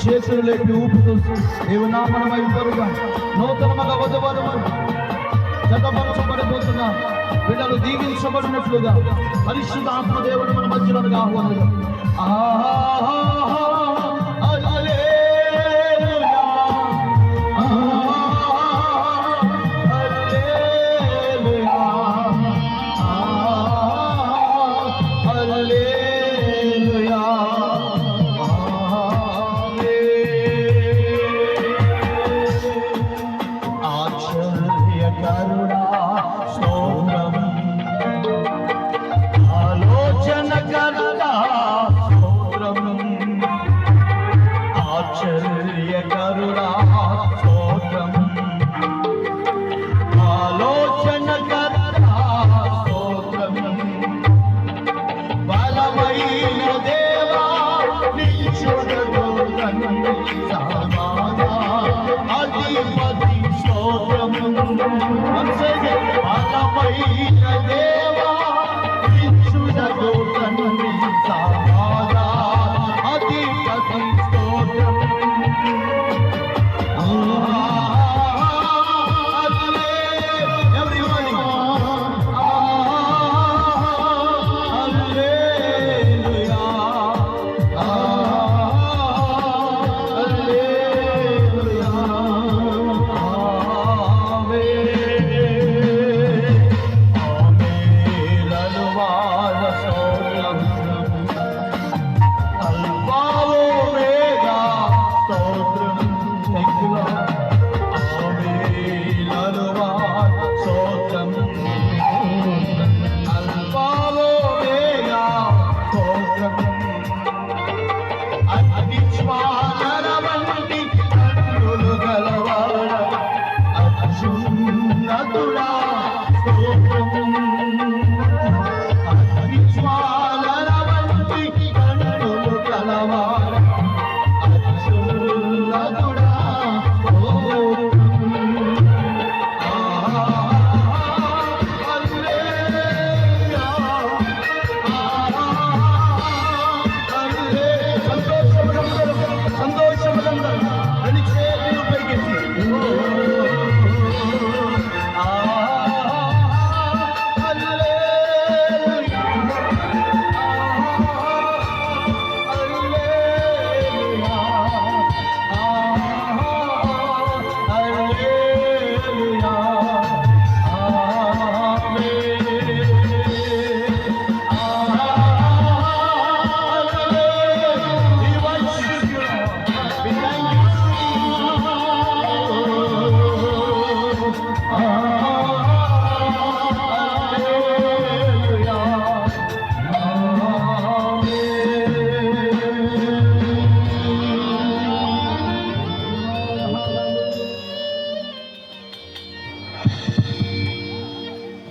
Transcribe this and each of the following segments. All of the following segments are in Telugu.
చేతులు లేపి ఊపుతూ దేవునామనమై పరుగా నూతనముగా వధువరులు జతపరచబడిపోతున్న బిడ్డలు దీవించబడినట్లుగా పరిశుద్ధ ఆత్మదేవుడు మన మధ్యలోకి ఆహ్వానం.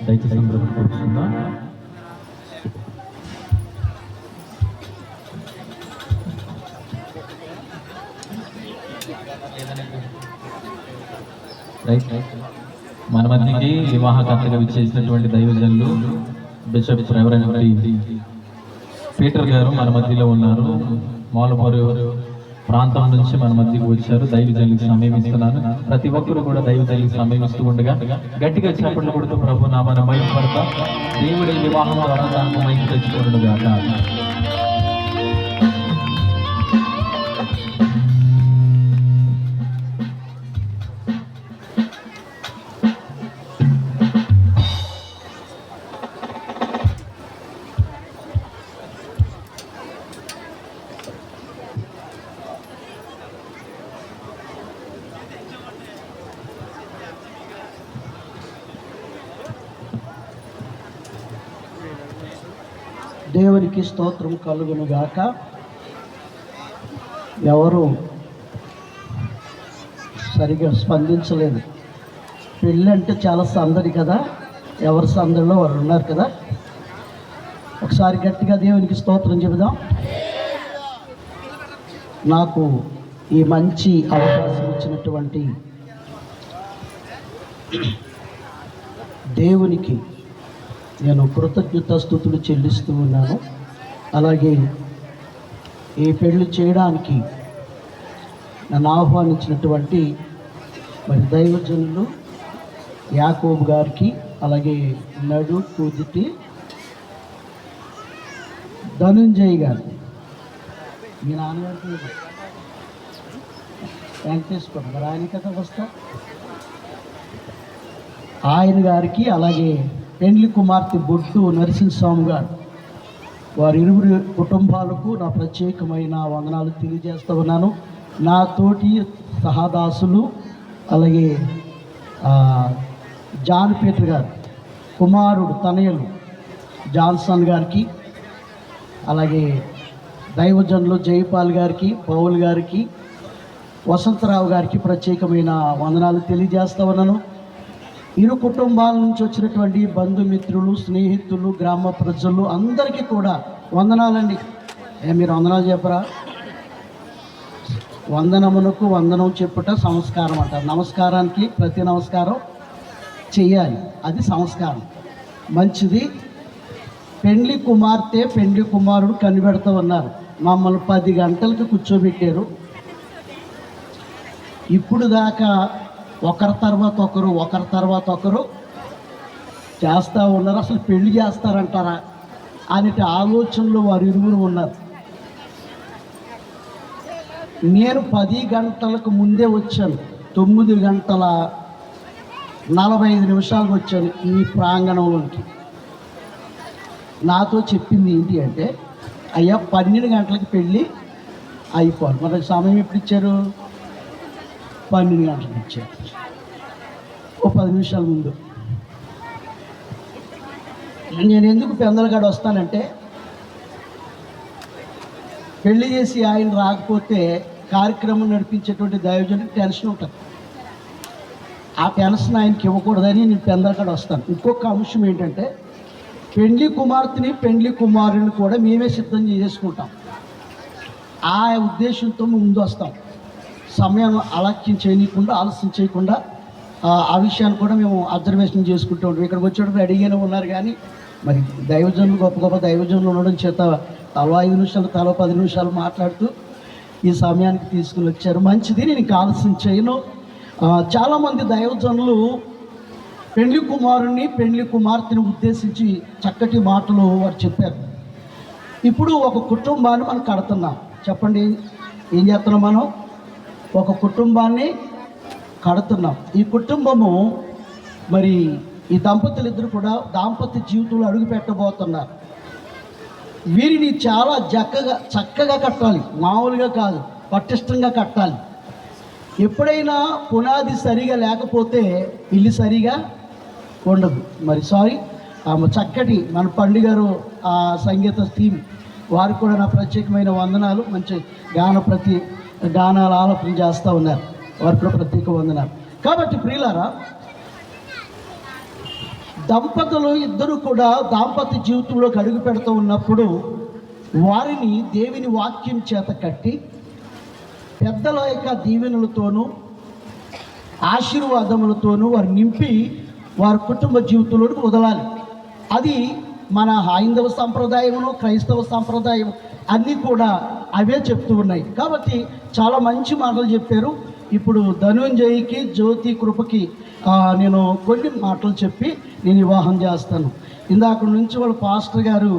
దయచేసి అందరూ కూర్చుందా. మన మధ్యకి వివాహకర్తగా విచ్చేసినటువంటి దైవజనులు బిషప్ రెవరెండ్ పీటర్ గారు మన మధ్యలో ఉన్నారు. మాలపూరు ప్రాంతం నుంచి మన మధ్యకు వచ్చారు. దైవజనులకు సమయమిస్తున్నాను. ప్రతి ఒక్కరు కూడా దైవజనులకు సమయమిస్తూ ఉండగా గట్టిగా చప్పట్లు కొడుతూ ప్రభు నామన మహిమపడతా దేవుడి వివాహం ద్వారా దానికి మహిమ తెచ్చుకోవడం గాక. దేవునికి స్తోత్రం కలుగును గాక. ఎవరు సరిగా స్పందించలేదు. పెళ్ళి అంటే చాలా సందడి కదా, ఎవరి సందడిలో వారు ఉన్నారు కదా. ఒకసారి గట్టిగా దేవునికి స్తోత్రం చెబుదాం. నాకు ఈ మంచి అవకాశం ఇచ్చినటువంటి దేవునికి నేను కృతజ్ఞతాస్తుతులు చెల్లిస్తూ ఉన్నాను. అలాగే ఈ పెళ్లి చేయడానికి నన్ను ఆహ్వానించినటువంటి మరి దైవజనులు యాకోబు గారికి, అలాగే నడు కూదిటి ధనుంజయ్ గారు, మీ నాన్నగారికి వెంకటేశ్వర మరి ఆయన కదా వస్తా, ఆయన గారికి, అలాగే పెండ్లి కుమార్తె బొట్టు నరసింహస్వామి గారు, వారి ఇరువురి కుటుంబాలకు నా ప్రత్యేకమైన వందనాలు తెలియజేస్తూ ఉన్నాను. నా తోటి సహాదాసులు, అలాగే జాన్ పీటర్ గారు కుమారుడు తనయులు జాన్సన్ గారికి, అలాగే దైవజనులు జయపాల్ గారికి, పౌల్ గారికి, వసంతరావు గారికి ప్రత్యేకమైన వందనాలు తెలియజేస్తూ ఉన్నాను. ఇరు కుటుంబాల నుంచి వచ్చినటువంటి బంధుమిత్రులు, స్నేహితులు, గ్రామ ప్రజలు అందరికీ కూడా వందనాలండి. మీరు వందనాలు చెప్పరా? వందనమునకు వందనం చెప్పుట సంస్కారం అంటారు. నమస్కారానికి ప్రతి నమస్కారం చెయ్యాలి, అది సంస్కారం. మంచిది. పెండ్లి కుమార్తె పెండ్లి కుమారుడు కనిపెడుతూ ఉన్నారు. మమ్మల్ని 10 గంటలకు కూర్చోబెట్టారు. ఇప్పుడు దాకా ఒకరి తర్వాత ఒకరు చేస్తూ ఉన్నారు. అసలు పెళ్లి చేస్తారంటారా అనే ఆలోచనలో వారు ఇరువురు ఉన్నారు. నేను 10 గంటలకు ముందే వచ్చాను. 9:45 వచ్చాను ఈ ప్రాంగణంలోకి. నాతో చెప్పింది ఏంటి అంటే, అయ్యా 12 గంటలకు పెళ్ళి అయిపోవాలి. మరి సమయం ఎప్పుడు ఇచ్చారు? 12 గంటలకు ఇచ్చారు. ఓ 10 నిమిషాల ముందు. నేను ఎందుకు పెందలగాడ వస్తానంటే, పెళ్లి చేసి ఆయన రాకపోతే కార్యక్రమం నడిపించేటువంటి దైవజనుడికి టెన్షన్ ఉంటుంది. ఆ టెన్షన్ ఆయనకి ఇవ్వకూడదని నేను పెందలగాడ వస్తాను. ఇంకొక అంశం ఏంటంటే, పెండ్లి కుమార్తెని పెండ్లి కుమారుని కూడా మేమే సిద్ధం చేసుకుంటాం. ఆ ఉద్దేశంతో ముందు వస్తాం. సమయం ఆలస్యం చేయకుండా ఆ విషయాన్ని కూడా మేము అబ్జర్వేషన్ చేసుకుంటూ ఉంటాం. ఇక్కడికి వచ్చేటప్పుడు రెడీగానే ఉన్నారు, కానీ మరి దైవజనులు గొప్ప దైవజనులు ఉండడం చేత తలో 5 నిమిషాలు తలో 10 నిమిషాలు మాట్లాడుతూ ఈ సమయానికి తీసుకుని వచ్చారు. మంచిది, నేను ఇంకా ఆలస్యం చేయను. చాలామంది దైవజనులు పెండ్లి కుమారుని పెండ్లి కుమార్తెను ఉద్దేశించి చక్కటి మాటలు వారు చెప్పారు. ఇప్పుడు ఒక కుటుంబాన్ని మనం కడుతున్నాం. చెప్పండి, ఏం చేస్తున్నాం? మనం ఒక కుటుంబాన్ని కడుతున్నాం. ఈ కుటుంబము మరి ఈ దంపతులిద్దరూ కూడా దాంపత్య జీవితంలో అడుగు పెట్టబోతున్నారు. వీరిని చాలా చక్కగా కట్టాలి, మామూలుగా కాదు, పటిష్టంగా కట్టాలి. ఎప్పుడైనా పునాది సరిగా లేకపోతే ఇల్లు సరిగా ఉండదు. మరి ఆమె చక్కటి మన పండుగారు ఆ సంగీత టీం వారికి కూడా నా ప్రత్యేకమైన వందనాలు. మంచి గానాలు ఆలోచన చేస్తూ ఉన్నారు, వారికి కూడా ప్రత్యేక వందనాలు. కాబట్టి ప్రియులారా, దంపతులు ఇద్దరు కూడా దాంపత్య జీవితంలోకి అడుగు పెడుతూ ఉన్నప్పుడు వారిని దేవుని వాక్యం చేత కట్టి పెద్దల యొక్క దీవెనలతోనూ ఆశీర్వాదములతోనూ వారు నింపి వారి కుటుంబ జీవితంలోకి వదలాలి. అది మన హైందవ సంప్రదాయమును క్రైస్తవ సంప్రదాయం అన్నీ కూడా అవే చెప్తూ ఉన్నాయి. కాబట్టి చాలా మంచి మాటలు చెప్పారు. ఇప్పుడు ధనుంజయ్కి జ్యోతి కృపకి నేను కొన్ని మాటలు చెప్పి నేను వివాహం చేస్తాను. ఇందాక నుంచి వాళ్ళ పాస్టర్ గారు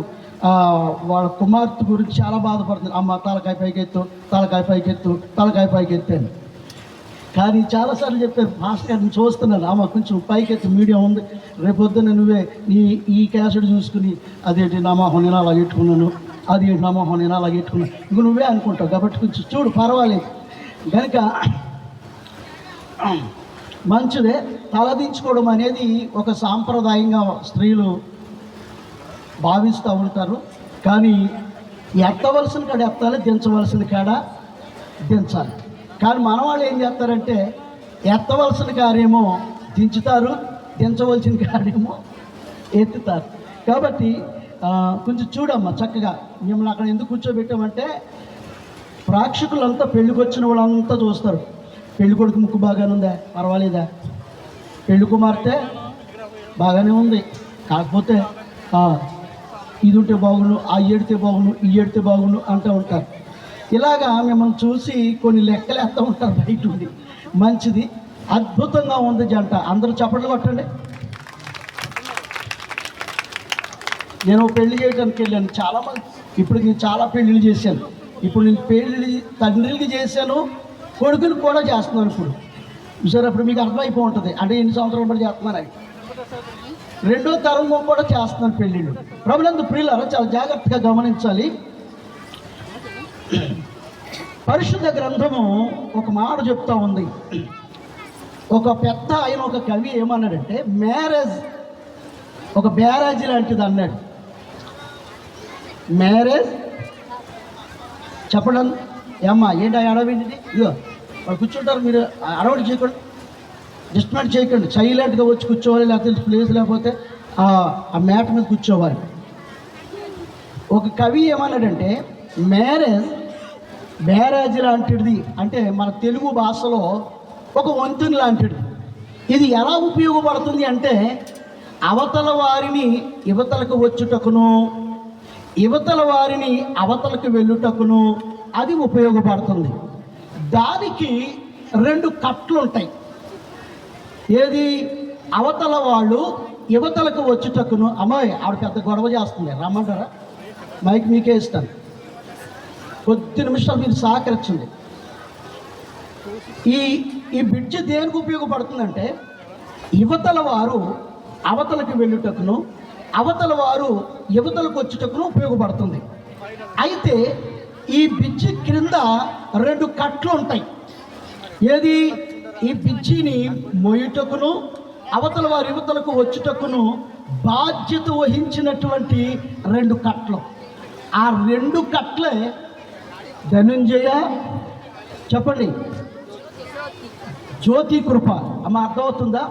వాళ్ళ కుమార్తె గురించి చాలా బాధపడుతుంది. అమ్మ తలకాయ పైకెత్తాను. కానీ చాలాసార్లు చెప్పారు, పాస్టర్ గారిని చూస్తున్నాను, అమ్మ కొంచెం పైకెత్తి, మీడియా ఉంది, రేపొద్దున నువ్వే ఈ క్యాసెట్ చూసుకుని అదేంటి నా మొహం నేను అలా పెట్టుకున్నాను, అదేంటి నా మొహం నేను అలా పెట్టుకున్నాను, ఇంక నువ్వే అనుకుంటావు. కాబట్టి కొంచెం చూడు, పర్వాలేదు. కనుక మంచిదే. తలదించుకోవడం అనేది ఒక సాంప్రదాయంగా స్త్రీలు భావిస్తూ ఉంటారు. కానీ ఎత్తవలసిన కాడ ఎత్తాలి, దించవలసిన కాడ దించాలి. కానీ మన వాళ్ళు ఏం చేస్తారంటే, ఎత్తవలసిన కారేమో దించుతారు, దించవలసిన కాడేమో ఎత్తుతారు. కాబట్టి కొంచెం చూడమ్మా, చక్కగా మిమ్మల్ని అక్కడ ఎందుకు కూర్చోబెట్టామంటే, ప్రేక్షకులంతా పెళ్ళికి వచ్చిన వాళ్ళంతా చూస్తారు. పెళ్లి కొడుకు ముక్కు బాగానే ఉందా, పర్వాలేదా, పెళ్లి కుమార్తె బాగానే ఉంది, కాకపోతే ఇది ఉంటే బాగుండు, ఆ ఏడితే బాగుండు, ఈ ఏడితే బాగుండు అంటూ ఉంటారు. ఇలాగా మిమ్మల్ని చూసి కొన్ని లెక్కలు వేస్తూ ఉంటారు బయట ఉంది. మంచిది, అద్భుతంగా ఉంది జంట. అందరూ చప్పట్లు కొట్టండి. నేను పెళ్లి చేయడానికి వెళ్ళాను, చాలామంది. ఇప్పుడు నేను చాలా పెళ్ళిళ్ళు చేశాను. ఇప్పుడు నేను పెళ్ళి తండ్రికి చేశాను, కొడుకుని కూడా చేస్తున్నాను. ఇప్పుడు సరే, అప్పుడు మీకు అర్థమైపో ఉంటుంది అంటే ఎన్ని సంవత్సరాలు బట్టి చేస్తున్నాను అని. రెండో తరం కూడా చేస్తున్నాను పెళ్ళిళ్ళు. ప్రభునందు ప్రియులారా, చాలా జాగ్రత్తగా గమనించాలి. పరిశుద్ధ గ్రంథము ఒక మాట చెప్తా ఉంది. ఒక పెద్ద ఆయన, ఒక కవి ఏమన్నాడంటే, మ్యారేజ్ ఒక బ్యారేజ్ లాంటిది అన్నాడు. మ్యారేజ్ చెప్పడం ఏమ్మా ఏంటి అడవింది? ఇదో వాళ్ళు కూర్చుంటారు, మీరు అడవడి చేయకండి, డిస్టర్బెంట్ చేయకండి, సైలెంట్గా వచ్చి కూర్చోవాలి, లేకపోతే ప్లేస్ లేకపోతే ఆ మ్యాట్ మీద కూర్చోవాలి. ఒక కవి ఏమన్నాడంటే, బ్యారేజ్ లాంటిది అంటే మన తెలుగు భాషలో ఒక వంతెన లాంటిది. ఇది ఎలా ఉపయోగపడుతుంది అంటే, అవతల వారిని యువతలకు వచ్చుటకును, యువతల వారిని అవతలకు వెళ్ళుటకును అది ఉపయోగపడుతుంది. దానికి 2 కట్లు ఉంటాయి. ఏది? అవతల వాళ్ళు యువతలకు వచ్చుటకును. అమ్మాయి ఆవిడ పెద్ద గొడవ చేస్తుంది, రమ్మంటారా? మైక్ మీకే ఇస్తాను, కొద్ది నిమిషాలు మీరు సహకరించండి. ఈ బ్రిడ్జ్ దేనికి ఉపయోగపడుతుందంటే, యువతల వారు అవతలకు వెళ్ళుటకును, అవతల వారు యువతలకు వచ్చుటకును ఉపయోగపడుతుంది. అయితే ఈ బ్రిడ్జి క్రింద 2 కట్లు ఉంటాయి. ఏది? ఈ బ్రిడ్జిని మోయుటకును, అవతల వారు యువతలకు వచ్చుటకును బాధ్యత వహించినటువంటి 2 కట్లు. ఆ 2 కట్లే ధనుంజయ, చెప్పండి, జ్యోతి కృప. అమ్మ అర్థమవుతుందా?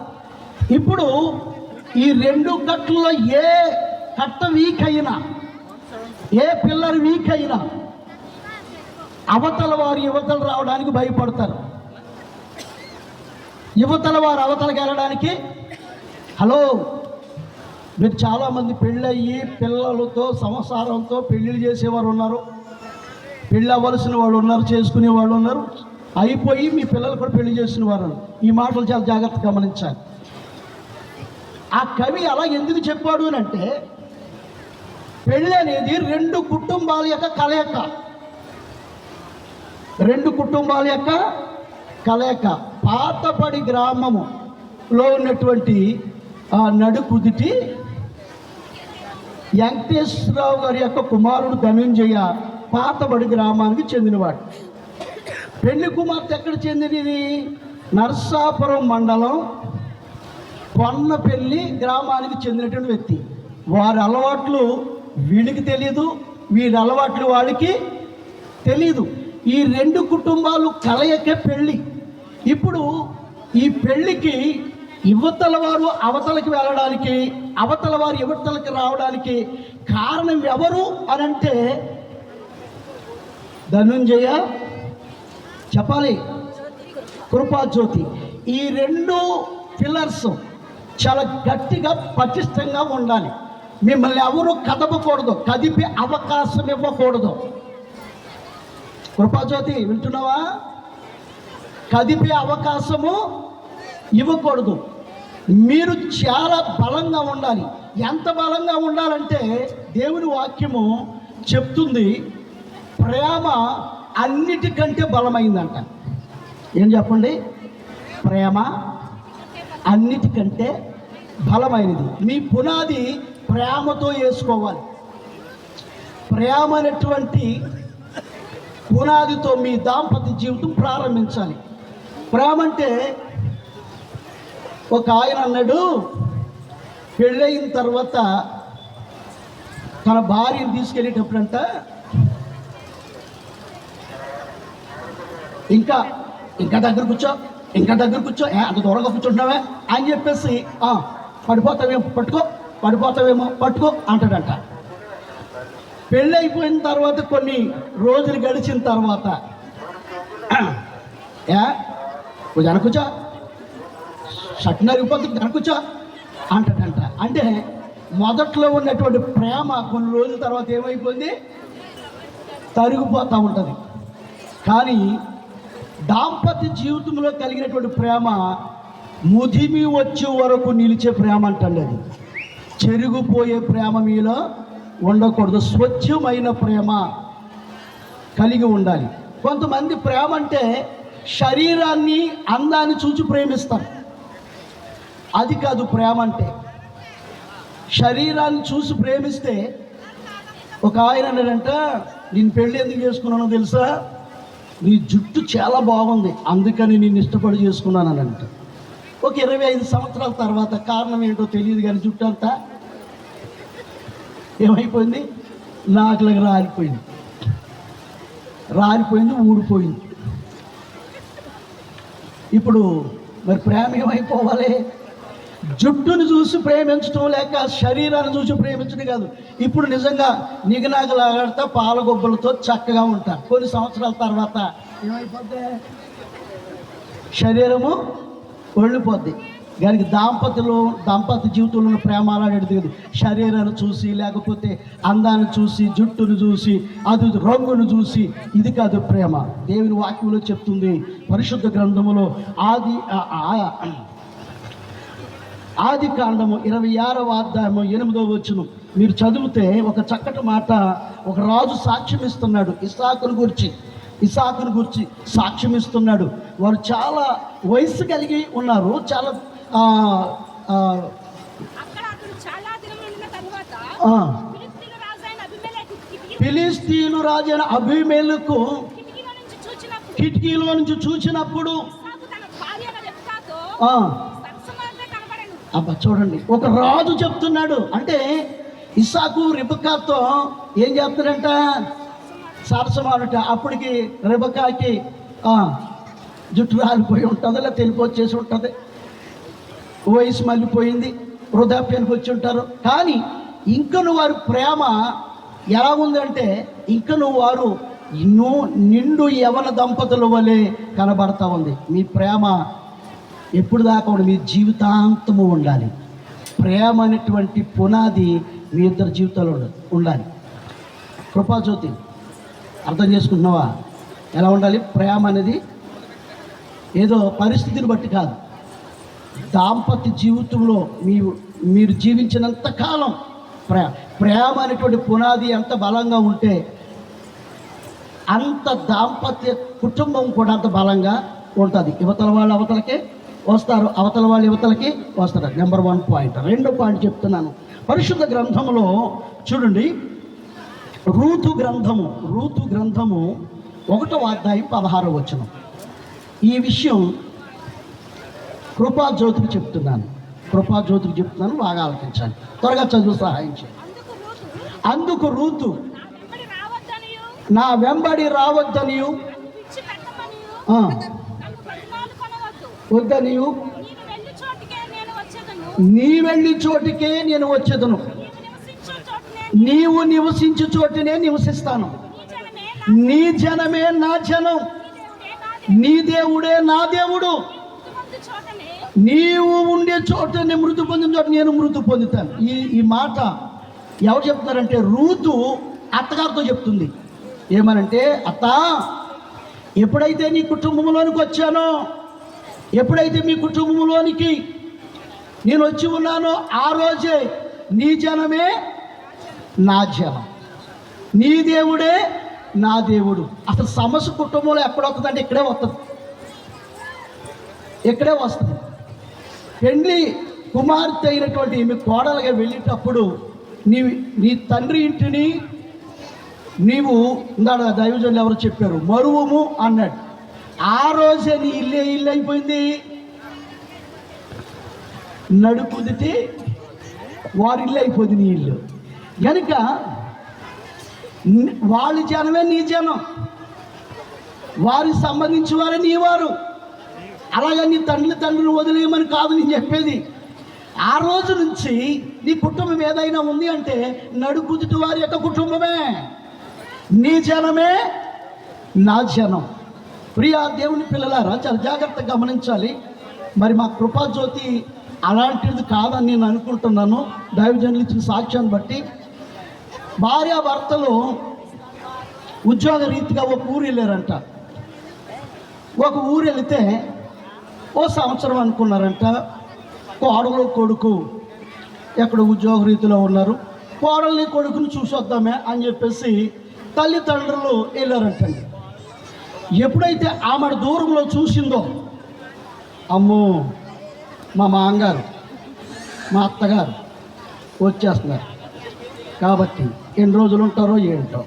ఇప్పుడు ఈ 2 కట్లలో ఏ కట్ట వీక్ అయినా, ఏ పిల్లర్ వీక్ అయినా అవతల వారు యువతలు రావడానికి భయపడతారు. యువతల వారు అవతలకి వెళ్ళడానికి. హలో, మీరు చాలామంది పెళ్ళయ్యి పిల్లలతో సంసారంతో పెళ్ళిళ్ళు చేసేవారు ఉన్నారు, పెళ్ళి అవ్వలసిన వాళ్ళు ఉన్నారు, చేసుకునే వాళ్ళు ఉన్నారు, అయిపోయి మీ పిల్లలు కూడా పెళ్లి చేసిన వారు. ఈ మాటలు చాలా జాగ్రత్తగా గమనించాలి. ఆ కవి అలా ఎందుకు చెప్పాడు అని అంటే, పెళ్ళి అనేది 2 కుటుంబాల యొక్క కలయిక. 2 కుటుంబాల యొక్క కలయిక. పాతపడి గ్రామములో ఉన్నటువంటి నడుకుదిటి వెంకటేశ్వరరావు గారి యొక్క కుమారుడు ధనుంజయ పాతబడి గ్రామానికి చెందినవాడు. పెళ్లి కుమార్తె ఎక్కడ చెందినది? నర్సాపురం మండలం పొన్నపల్లి గ్రామానికి చెందినటువంటి వ్యక్తి. వారి అలవాట్లు వీడికి తెలియదు, వీరి అలవాట్లు వాడికి తెలీదు. ఈ 2 కుటుంబాలు కలయికే పెళ్ళి. ఇప్పుడు ఈ పెళ్ళికి యువతల వారు అవతలకి వెళ్ళడానికి, అవతల వారు యువతలకి రావడానికి కారణం ఎవరు అని అంటే, ధనుంజయ, చెప్పాలి, కృపాజ్యోతి. ఈ 2 పిల్లర్స్ చాలా గట్టిగా పటిష్టంగా ఉండాలి. మిమ్మల్ని ఎవరు కదపకూడదు, కదిపే అవకాశం ఇవ్వకూడదు. కృపాజ్యోతి వింటున్నావా? కదిపే అవకాశము ఇవ్వకూడదు. మీరు చాలా బలంగా ఉండాలి. ఎంత బలంగా ఉండాలంటే, దేవుని వాక్యము చెప్తుంది, ప్రేమ అన్నిటికంటే బలమైందంట. ఏం చెప్పండి? ప్రేమ అన్నిటికంటే బలమైనది. మీ పునాది ప్రేమతో వేసుకోవాలి. ప్రేమ అనేటువంటి పునాదితో మీ దాంపత్య జీవితం ప్రారంభించాలి. ప్రేమ అంటే, ఒక ఆయన అన్నాడు, పెళ్ళయిన తర్వాత తన భార్యను తీసుకెళ్ళేటప్పుడంట, ఇంకా ఇంకా దగ్గర కూర్చో, ఇంకా దగ్గర కూర్చో, అంత దూరంగా కూర్చుంటున్నావే అని చెప్పేసి, పడిపోతావేమో పట్టుకో, పడిపోతావేమో పట్టుకో అంటాడంట. పెళ్ళి అయిపోయిన తర్వాత కొన్ని రోజులు గడిచిన తర్వాత, కొంచెం అనకూర్చో, షట్న అయిపోతుంది, అనకూర్చో అంటాడంట. అంటే మొదట్లో ఉన్నటువంటి ప్రేమ కొన్ని రోజుల తర్వాత ఏమైపోయింది? తరిగిపోతూ ఉంటుంది. కానీ దాంపత్య జీవితంలో కలిగినటువంటి ప్రేమ ముదిమి వచ్చే వరకు నిలిచే ప్రేమ అంటండి. అది చెరిగిపోయే ప్రేమ మీలో ఉండకూడదు. స్వచ్ఛమైన ప్రేమ కలిగి ఉండాలి. కొంతమంది ప్రేమ అంటే శరీరాన్ని, అందాన్ని చూసి ప్రేమిస్తారు. అది కాదు ప్రేమ అంటే. శరీరాన్ని చూసి ప్రేమిస్తే, ఒక ఆయన అన్నాడంట, నేను పెళ్ళి ఎందుకు చేసుకున్నానో తెలుసా, నీ జుట్టు చాలా బాగుంది అందుకని నేను ఇష్టపడి చేసుకున్నాను అని అంట. ఒక 25 సంవత్సరాల తర్వాత కారణం ఏంటో తెలియదు కానీ జుట్టు అంతా ఏమైపోయింది, నాకులాగా రాలిపోయింది, ఊడిపోయింది. ఇప్పుడు మరి ప్రేమ ఏమైపోవాలి? జుట్టును చూసి ప్రేమించడం లేక శరీరాన్ని చూసి ప్రేమించడం కాదు. ఇప్పుడు నిజంగా నిగనాగలాడతా పాలగొబ్బలతో చక్కగా ఉంటారు. కొన్ని సంవత్సరాల తర్వాత ఏమైపోద్ది, శరీరము ఒళ్ళిపోద్ది. దానికి దాంపత్య జీవితంలో ఉన్న ప్రేమ అలాంటిది కాదు. శరీరాన్ని చూసి, లేకపోతే అందాన్ని చూసి, జుట్టును చూసి, అది రంగును చూసి, ఇది కాదు ప్రేమ. దేవుని వాక్యంలో చెప్తుంది, పరిశుద్ధ గ్రంథములో ఆది కాండము 26వ అధ్యాయము 8వ వచనం మీరు చదివితే ఒక చక్కటి మాట, ఒక రాజు సాక్ష్యం ఇస్తున్నాడు. ఇస్సాకును గురించి సాక్ష్యం ఇస్తున్నాడు. వారు చాలా వయసు కలిగి ఉన్నారు. చాలా ఫిలిస్తీను రాజైన అబీమెలెకు కిటికీలో నుంచి చూచినప్పుడు అబ్బా చూడండి, ఒక రాజు చెప్తున్నాడు. అంటే ఇస్సాకు రిబకాతో ఏం చెప్తాడంట, సరసమాడట. అప్పటికి రిబకాకి జుట్టు రాలిపోయి ఉంటుంది, లేదా తెలిపి వచ్చేసి ఉంటుంది, వయసు మళ్ళీపోయింది, వృద్ధాప్యానికి వచ్చి ఉంటారు. కానీ ఇంకను వారి ప్రేమ ఎలా ఉందంటే, ఇంకను వారు నిండు యవన దంపతుల వలె కనబడతా ఉంది. మీ ప్రేమ ఎప్పుడు దాకా ఉండాలి, మీ జీవితాంతము ఉండాలి. ప్రేమ అనేటువంటి పునాది మీ ఇద్దరు జీవితాలు ఉండాలి. కృపాజ్యోతి అర్థం చేసుకుంటున్నావా? ఎలా ఉండాలి ప్రేమ అనేది? ఏదో పరిస్థితిని బట్టి కాదు. దాంపత్య జీవితంలో మీరు జీవించినంత కాలం ప్రేమ అనేటువంటి పునాది ఎంత బలంగా ఉంటే అంత దాంపత్య కుటుంబం కూడా అంత బలంగా ఉంటుంది. యువతల వాళ్ళు అవతలకే వస్తారు, అవతల వాళ్ళు యువతలకి వస్తారు. Number 1 point. 2వ పాయింట్ చెప్తున్నాను. పరిశుద్ధ గ్రంథములో చూడండి, రూతు గ్రంథము 1వ అధ్యాయం 16వ వచనం. ఈ విషయం కృపాజ్యోతికి చెప్తున్నాను, బాగా ఆలోచించాలి. త్వరగా చదువు సహాయం చేయండి. అందుకు రూతు నా వెంబడి రావద్దనియు వద్దనియు, నీ వెళ్ళి చోటికే నేను వచ్చేదను, నీవు నివసించు చోటునే నివసిస్తాను, నీ జనమే నా జనం, నీ దేవుడే నా దేవుడు, నీవు ఉండే చోటనే మృతి పొందిన చోట నేను మృతి పొందుతాను. ఈ మాట ఎవరు చెప్తున్నారంటే రూతు అత్తగారితో చెప్తుంది. ఏమనంటే, అత్త, ఎప్పుడైతే నీ కుటుంబంలోనికి వచ్చానో, ఎప్పుడైతే మీ కుటుంబంలోనికి నేను వచ్చి ఉన్నానో ఆ రోజే నీ జనమే నా జనం, నీ దేవుడే నా దేవుడు. అసలు సమస్య కుటుంబంలో ఎక్కడ వస్తుందంటే ఇక్కడే వస్తుంది. పెండ్లి కుమార్తె అయినటువంటి మీ కోడలుగా వెళ్ళేటప్పుడు నీ తండ్రి ఇంటిని నీవు ఇందాక దైవజనులు ఎవరు చెప్పారు, మరువము అన్నాడు. ఆ రోజే నీ ఇల్లు అయిపోయింది. నడుపుదితే వారి ఇల్లు అయిపోయింది, నీ ఇల్లు. కనుక వాళ్ళ జనమే నీ జనం, వారికి సంబంధించి వారే నీ వారు. అలాగే నీ తండ్రిని వదిలేయమని కాదు నేను చెప్పేది. ఆ రోజు నుంచి నీ కుటుంబం ఏదైనా ఉంది అంటే నడుపుదిటి వారి యొక్క కుటుంబమే, నీ జనమే నా జనం. ప్రియా దేవుని పిల్లలారా, చాలా జాగ్రత్తగా గమనించాలి. మరి మా కృపాజ్యోతి అలాంటిది కాదని నేను అనుకుంటున్నాను. దైవజనులు ఇచ్చిన సాక్ష్యాన్ని బట్టి భార్యాభర్తలు ఉద్యోగ రీతిగా ఒక ఊరు వెళ్ళారంట. ఒక ఊరు వెళితే ఓ సంవత్సరం అనుకున్నారంట. కోడలు కొడుకు ఎక్కడ ఉద్యోగ రీతిలో ఉన్నారు, కోడల్ని కొడుకుని చూసొద్దామే అని చెప్పేసి తల్లిదండ్రులు వెళ్ళారంటండి. ఎప్పుడైతే ఆమె దూరంలో చూసిందో, అమ్మో మా మామగారు మా అత్తగారు వచ్చేస్తున్నారు కాబట్టి ఎన్ని రోజులు ఉంటారో ఏంటో,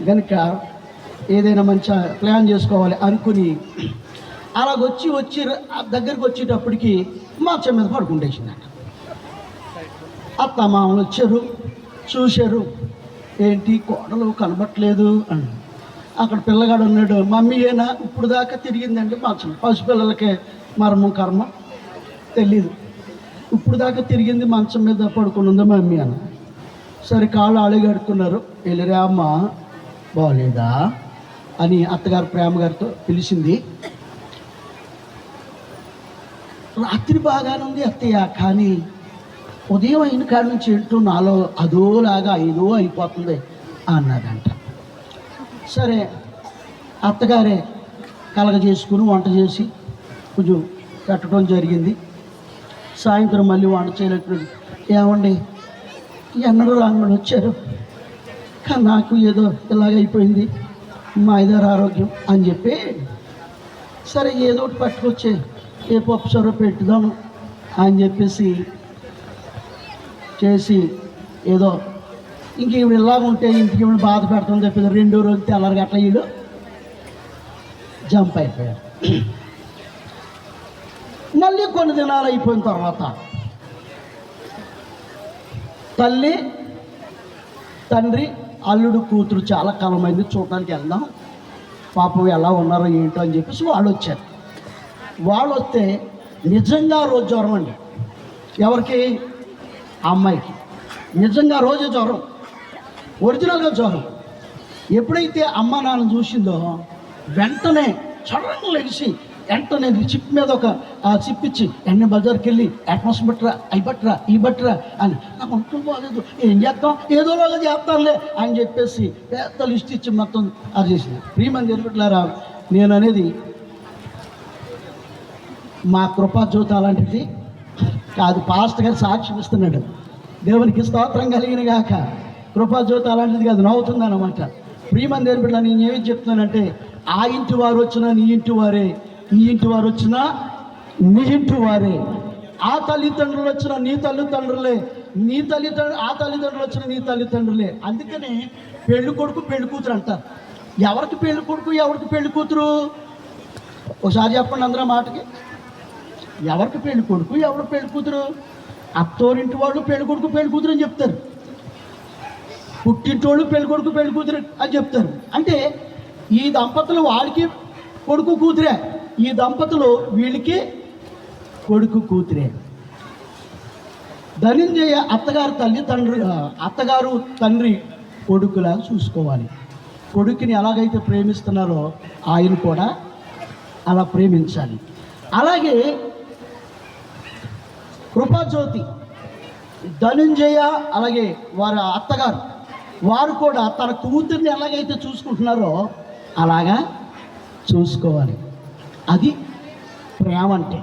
కనుక ఏదైనా మంచి ప్లాన్ చేసుకోవాలి అనుకుని అలాగొచ్చి దగ్గరికి వచ్చేటప్పటికి మంచం మీద పడుకుంటేసిందట. అత్త మామలు వచ్చారు, చూశారు, ఏంటి కోడలు కనబట్టలేదు అని. అక్కడ పిల్లగాడు ఉన్నాడు, మమ్మీ ఏనా ఇప్పుడు దాకా తిరిగిందండి మంచం. పసిపిల్లలకే మర్మం కర్మ తెలీదు. ఇప్పుడు దాకా తిరిగింది మంచం మీద పడుకుని ఉందా మమ్మీ అని. సరే కాళ్ళు అడిగడుకున్నారు. వెళ్ళిరా అమ్మ బాగోలేదా అని అత్తగారు ప్రేమగారితో పిలిచింది. రాత్రి బాగానే ఉంది అత్తయ్య, కానీ ఉదయం అయిన కాడి నుంచి ఏంటో నాలో అదోలాగా ఏదో అయిపోతుంది అన్నదంట. సరే అత్తగారే కలగజేసుకుని వంట చేసి కొంచెం పెట్టడం జరిగింది. సాయంత్రం మళ్ళీ వంట చేయలేకపోయింది. ఏమండి ఎన్నడూ రాంగడు వచ్చారు, కానీ నాకు ఏదో ఇలాగైపోయింది, మా ఐదారు ఆరోగ్యం అని చెప్పి సరే ఏదో ఒకటి పట్టుకొచ్చే ఏ పప్పు సొర పెట్టుదాము అని చెప్పేసి చేసి ఏదో ఇంక ఇవి ఇలాగ ఉంటే ఇంటికి ఇవి బాధ పెడతామని చెప్పి 2వ రోజు తెల్లారి గట్ల వీళ్ళు జంప్ అయిపోయారు. మళ్ళీ కొన్ని దినాలు అయిపోయిన తర్వాత తల్లి తండ్రి అల్లుడు కూతురు చాలా కాలమైంది చూడడానికి వెళ్దాం, పాపం ఎలా ఉన్నారో ఏంటో అని చెప్పేసి వాళ్ళు వచ్చారు. వాళ్ళు వస్తే నిజంగా రోజు జ్వరం అండి. ఎవరికి? అమ్మాయికి నిజంగా రోజు జ్వరం, ఒరిజినల్గా జ్వరం. ఎప్పుడైతే అమ్మ నాన్న చూసిందో వెంటనే సడన్గా లెగిసి వెంటనే చిప్ మీద ఒక చిప్ ఇచ్చి ఎన్ని బజార్కి వెళ్ళి అట్మాస్ బట్టరా, అవి బట్టరా, ఈ బట్టరా అని. నాకు ఒంట్లో బాగాలేదు, ఏం చేస్తాం, ఏదోలాగా చేస్తానులే అని చెప్పేసి పెద్ద లిస్ట్ ఇచ్చి మొత్తం అది చేసింది. ప్రియమని తెలియట్లేరా, నేను అనేది మా కృపాజ్యోతి అలాంటిది కాదు. పాస్టర్ గారు సాక్ష్యం ఇస్తున్నాడు, దేవునికి స్తోత్రం కలిగిన గాక. కృపాజ్యోతి అలాంటిది కాదు, నవ్వుతుంది అన్నమాట. ప్రియమని తెలియట్లా నేను ఏం చెప్తున్నానంటే, ఆ ఇంటి వారు వచ్చినా నీ ఇంటి వారే, ఈ ఇంటి వారు వచ్చినా నీ ఇంటి వారే. ఆ తల్లిదండ్రులు వచ్చినా నీ తల్లిదండ్రులే, నీ తల్లిదండ్రులు ఆ తల్లిదండ్రులు వచ్చినా నీ తల్లిదండ్రులే. అందుకని పెళ్లి కొడుకు పెళ్లి కూతురు అంటారు. ఎవరికి పెళ్లి కొడుకు ఎవరికి పెళ్లి కూతురు? ఒకసారి చెప్పండి అందరూ మాటకి. ఎవరికి పెళ్లి కొడుకు ఎవరికి పెళ్లి కూతురు? అత్తోరింటి వాళ్ళు పెళ్లి కొడుకు పెళ్లి కూతురు అని చెప్తారు, పుట్టింటోళ్ళు పెళ్లి కొడుకు పెళ్లి కూతురు అని చెప్తారు. అంటే ఈ దంపతులు వాళ్ళకి కొడుకు కూతురే, ఈ దంపతులు వీళ్ళకి కొడుకు కూతురే. ధనంజయ అత్తగారు తండ్రి కొడుకులా చూసుకోవాలి. కొడుకుని ఎలాగైతే ప్రేమిస్తున్నారో ఆయన కూడా అలా ప్రేమించాలి. అలాగే కృపాజ్యోతి, ధనంజయ అలాగే వారి అత్తగారు వారు కూడా తన కూతుర్ని ఎలాగైతే చూసుకుంటున్నారో అలాగా చూసుకోవాలి. అది ప్రేమ అంటే.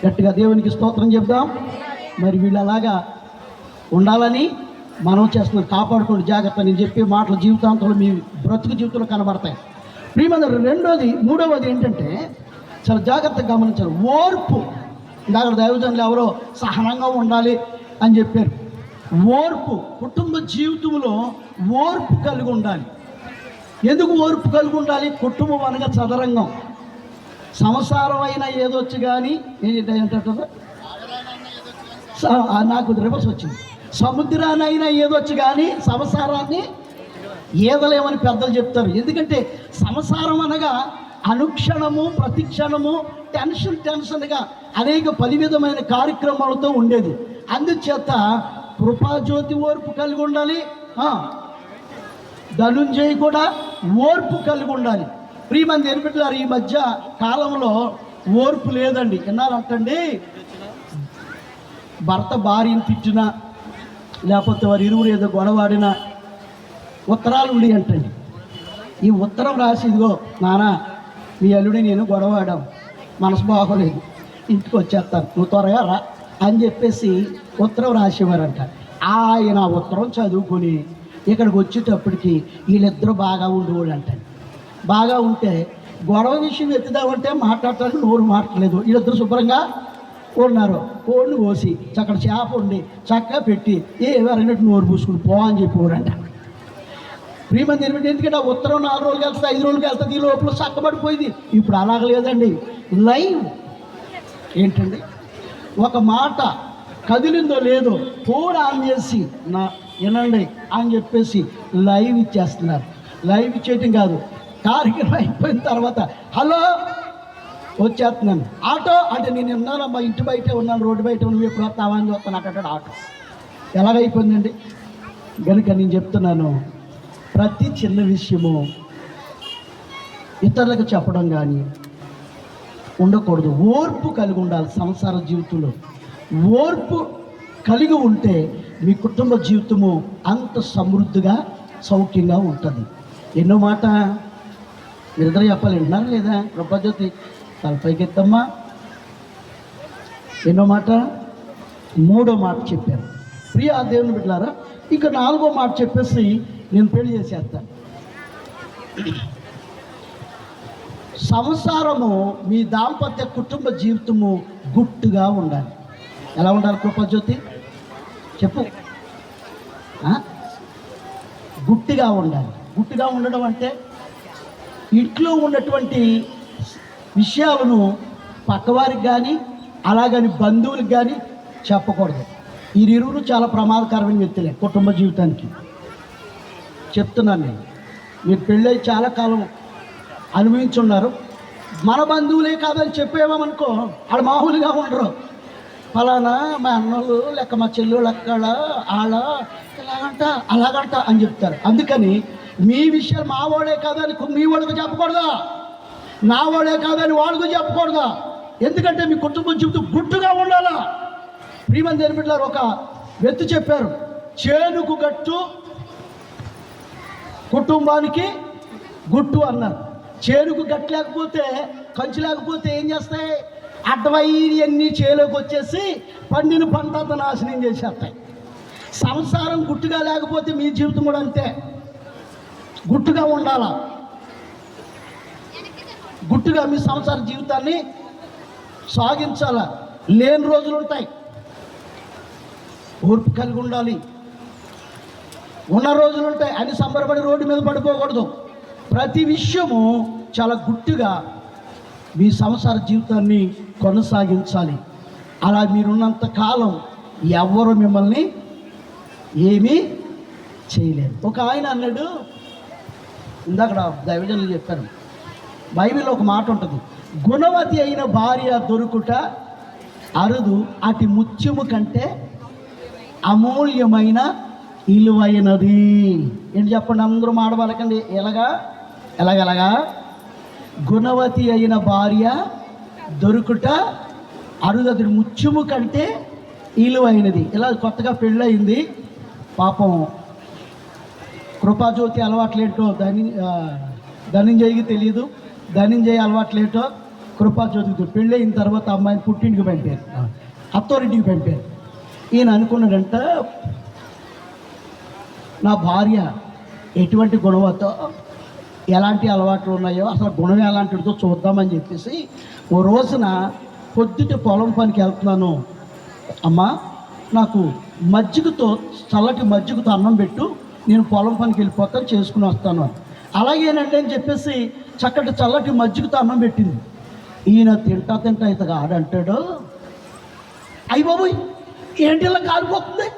గట్టిగా దేవునికి స్తోత్రం చెప్దాం. మరి వీళ్ళు అలాగా ఉండాలని మనం చేస్తున్నాం. కాపాడుకోండి, జాగ్రత్త. నేను చెప్పే మాటలు జీవితాంతంలో మీ బ్రతుకు జీవితంలో కనబడతాయి. ప్రియమందరు మూడవది ఏంటంటే చాలా జాగ్రత్తగా గమనించాలి, ఓర్పు. ఇందాక దైవజనులు ఎవరో సహనంగా ఉండాలి అని చెప్పారు. ఓర్పు, కుటుంబ జీవితంలో ఓర్పు కలిగి ఉండాలి. ఎందుకు ఓర్పు కలిగి ఉండాలి? కుటుంబం అనగా చదరంగం. సంసారం అయినా ఏదొచ్చు కానీ ఏంటంటారు, నాకు రివర్స్ వచ్చింది. సముద్రానైనా ఏదొచ్చు కానీ సంసారాన్ని ఏదలేమని పెద్దలు చెప్తారు. ఎందుకంటే సంసారం అనగా అనుక్షణము ప్రతిక్షణము టెన్షన్గా అనేక 10 విధమైన కార్యక్రమాలతో ఉండేది. అందుచేత కృపాజ్యోతి ఓర్పు కలిగి ఉండాలి, ధనుంజయ్ కూడా ఓర్పు కలిగి ఉండాలి. ప్రియమంది ఎనిపెట్టారు. ఈ మధ్య కాలంలో ఓర్పు లేదండి. ఎన్నారంటండి, భర్త భార్యను తిట్టినా లేకపోతే వారి ఇరువురు ఏదో గొడవాడినా ఉత్తరాలు ఉండి అంటండి. ఈ ఉత్తరం రాసి, ఇదిగో నాన్న మీ అల్లుడి నేను గొడవ ఆడాం, మనసు బాగోలేదు, ఇంటికి వచ్చేస్తాను, నువ్వు త్వరగా రా అని చెప్పేసి ఉత్తరం రాసేవారంట. ఆయన ఉత్తరం చదువుకొని ఇక్కడికి వచ్చేటప్పటికి వీళ్ళిద్దరూ బాగా ఉండేవాళ్ళు అంట. బాగా ఉంటే గొడవ విషయం ఎత్తుదామంటే మాట్లాడటానికి నోరు మాట్లాడలేదు. వీళ్ళిద్దరు శుభ్రంగా ఉన్నారు. కోడిని కోసి చక్కడ చేప ఉండి చక్కగా పెట్టి ఎవరైనట్టు నోరు పూసుకుని పో అని చెప్పేవారంట. ప్రియమంది ఎందుకంటే ఆ ఉత్తరం 4 రోజులకి వెళ్తుంది, 5 రోజులకి వెళ్తుంది, ఈ లోపల చక్కబడిపోయింది. ఇప్పుడు అలాగ లేదండి, లైవ్. ఏంటండి, ఒక మాట కదిలిందో లేదో ఫోన్ ఆన్ చేసి నా వినండి అని చెప్పేసి లైవ్ ఇచ్చేస్తున్నారు. లైవ్ ఇచ్చేయటం కాదు, కార్యక్రమం అయిపోయిన తర్వాత హలో వచ్చేస్తున్నాను, ఆటో అంటే నేను ఉన్నాను, మా ఇంటి బయటే ఉన్నాను, రోడ్డు బయట నువ్వు ఎప్పుడు వస్తావా అని చూస్తాను అంటాడు ఆటో. ఎలాగైపోయిందండి? కనుక నేను చెప్తున్నాను, ప్రతి చిన్న విషయము ఇతరులకు చెప్పడం కానీ ఉండకూడదు. ఓర్పు కలిగి ఉండాలి. సంసార జీవితంలో ఓర్పు కలిగి ఉంటే మీ కుటుంబ జీవితము అంత సమృద్ధిగా సౌఖ్యంగా ఉంటుంది. ఎన్నో మాట మీరిద్దరు చెప్పాలి, వింటున్నారా లేదా? కృపాజ్యోతి తలపైకి ఎత్తమ్మా. ఎన్నో మాట? 3వ మాట చెప్పారు. ప్రియ దేవుని బిడ్డలారా, ఇక 4వ మాట చెప్పేసి నేను పెళ్లి చేసేస్తాను. సంసారము మీ దాంపత్య కుటుంబ జీవితము గుట్టుగా ఉండాలి. ఎలా ఉండాలి కృపాజ్యోతి చెప్పు? గుట్టుగా ఉండాలి. గుట్టుగా ఉండడం అంటే ఇంట్లో ఉన్నటువంటి విషయాలను పక్కవారికి కానీ అలాగని బంధువులకు కానీ చెప్పకూడదు. ఈ ఇరువురు చాలా ప్రమాదకరమైన వ్యక్తులే కుటుంబ జీవితానికి. చెప్తున్నాను నేను, మీరు పెళ్ళై చాలా కాలం అనుభవించున్నారు. మన బంధువులే కాదని చెప్పేవామనుకో వాళ్ళు మామూలుగా ఉండరు. ఫలానా మా అన్నలు లెక్క మా చెల్లెళ్ళు అక్కడ ఆడ ఇలాగంట అలాగంట అని చెప్తారు. అందుకని మీ విషయాలు మా వాడే కాదని మీ వాళ్ళకు చెప్పకూడదా, నా వాడే కాదని వాళ్ళకు చెప్పకూడదా? ఎందుకంటే మీ కుటుంబం జీవితం గుట్టుగా ఉండాలా. ప్రియమంది బిడ్డలారా, ఒక వ్యక్తి చెప్పారు, చేనుకు గట్టు కుటుంబానికి గుట్టు అన్నారు. చేనుకు గట్టు లేకపోతే కంచు లేకపోతే ఏం చేస్తాయి? అడ్డవైర్యన్నీ చేలోకి వచ్చేసి పండిన పంట అంతా నాశనం చేసేస్తాయి. సంసారం గుట్టుగా లేకపోతే మీ జీవితం కూడా అంతే, గుట్టుగా ఉండాలా. గుట్టుగా మీ సంసార జీవితాన్ని సాగించాలా. లేని రోజులు ఉంటాయి, ఓర్పు కలిగి ఉండాలి. ఉన్న రోజులు ఉంటాయి, అని సంబరపడి రోడ్డు మీద పడిపోకూడదు. ప్రతి విషయము చాలా గుట్టుగా మీ సంసార జీవితాన్ని కొనసాగించాలి. అలా మీరున్నంత కాలం ఎవరు మిమ్మల్ని ఏమీ చేయలేరు. ఒక ఆయన అన్నాడు, ఇందాక దైవజనులు చెప్పారు, బైబిల్లో ఒక మాట ఉంటుంది, గుణవతి అయిన భార్య దొరుకుట అరుదు, అతి ముత్యము కంటే అమూల్యమైన విలువైనది. ఏంటి చెప్పండి, అందరూ మాడవాలకండి. ఎలాగెలాగా గుణవతి అయిన భార్య దొరుకుట అరుదది, ముత్యము కంటే విలువైనది. ఇలా కొత్తగా పెళ్ళయింది, పాపం కృపాజ్యోతి అలవాట్లేటో ధనంజయ్కి తెలియదు, ధనంజయ అలవాట్లేటో కృపాజ్యోతికి. పెళ్ళయిన తర్వాత అమ్మాయిని పుట్టింటికి పంపారు, అత్తోరింటికి పంపారు. ఈయన అనుకున్నాడంట, నా భార్య ఎటువంటి గుణవతో ఎలాంటి అలవాట్లు ఉన్నాయో అసలు గుణం ఎలాంటిదో చూద్దామని చెప్పేసి ఓ రోజున పొద్దుట పొలం పనికి వెళ్తున్నాను, అమ్మ నాకు మజ్జిగతో చల్లటి మజ్జిగతో అన్నం పెట్టు, నేను పొలం పనికి వెళ్ళిపోతాను, చేసుకుని వస్తాను. అలాగేనండి అని చెప్పేసి చక్కటి చల్లటి మజ్జిగతో అన్నం పెట్టింది. ఈయన తింటా ఇతగా ఆడంటాడు, అయ్యి బాబోయ్ ఏంటి ఇలా కాలిపోతుంది,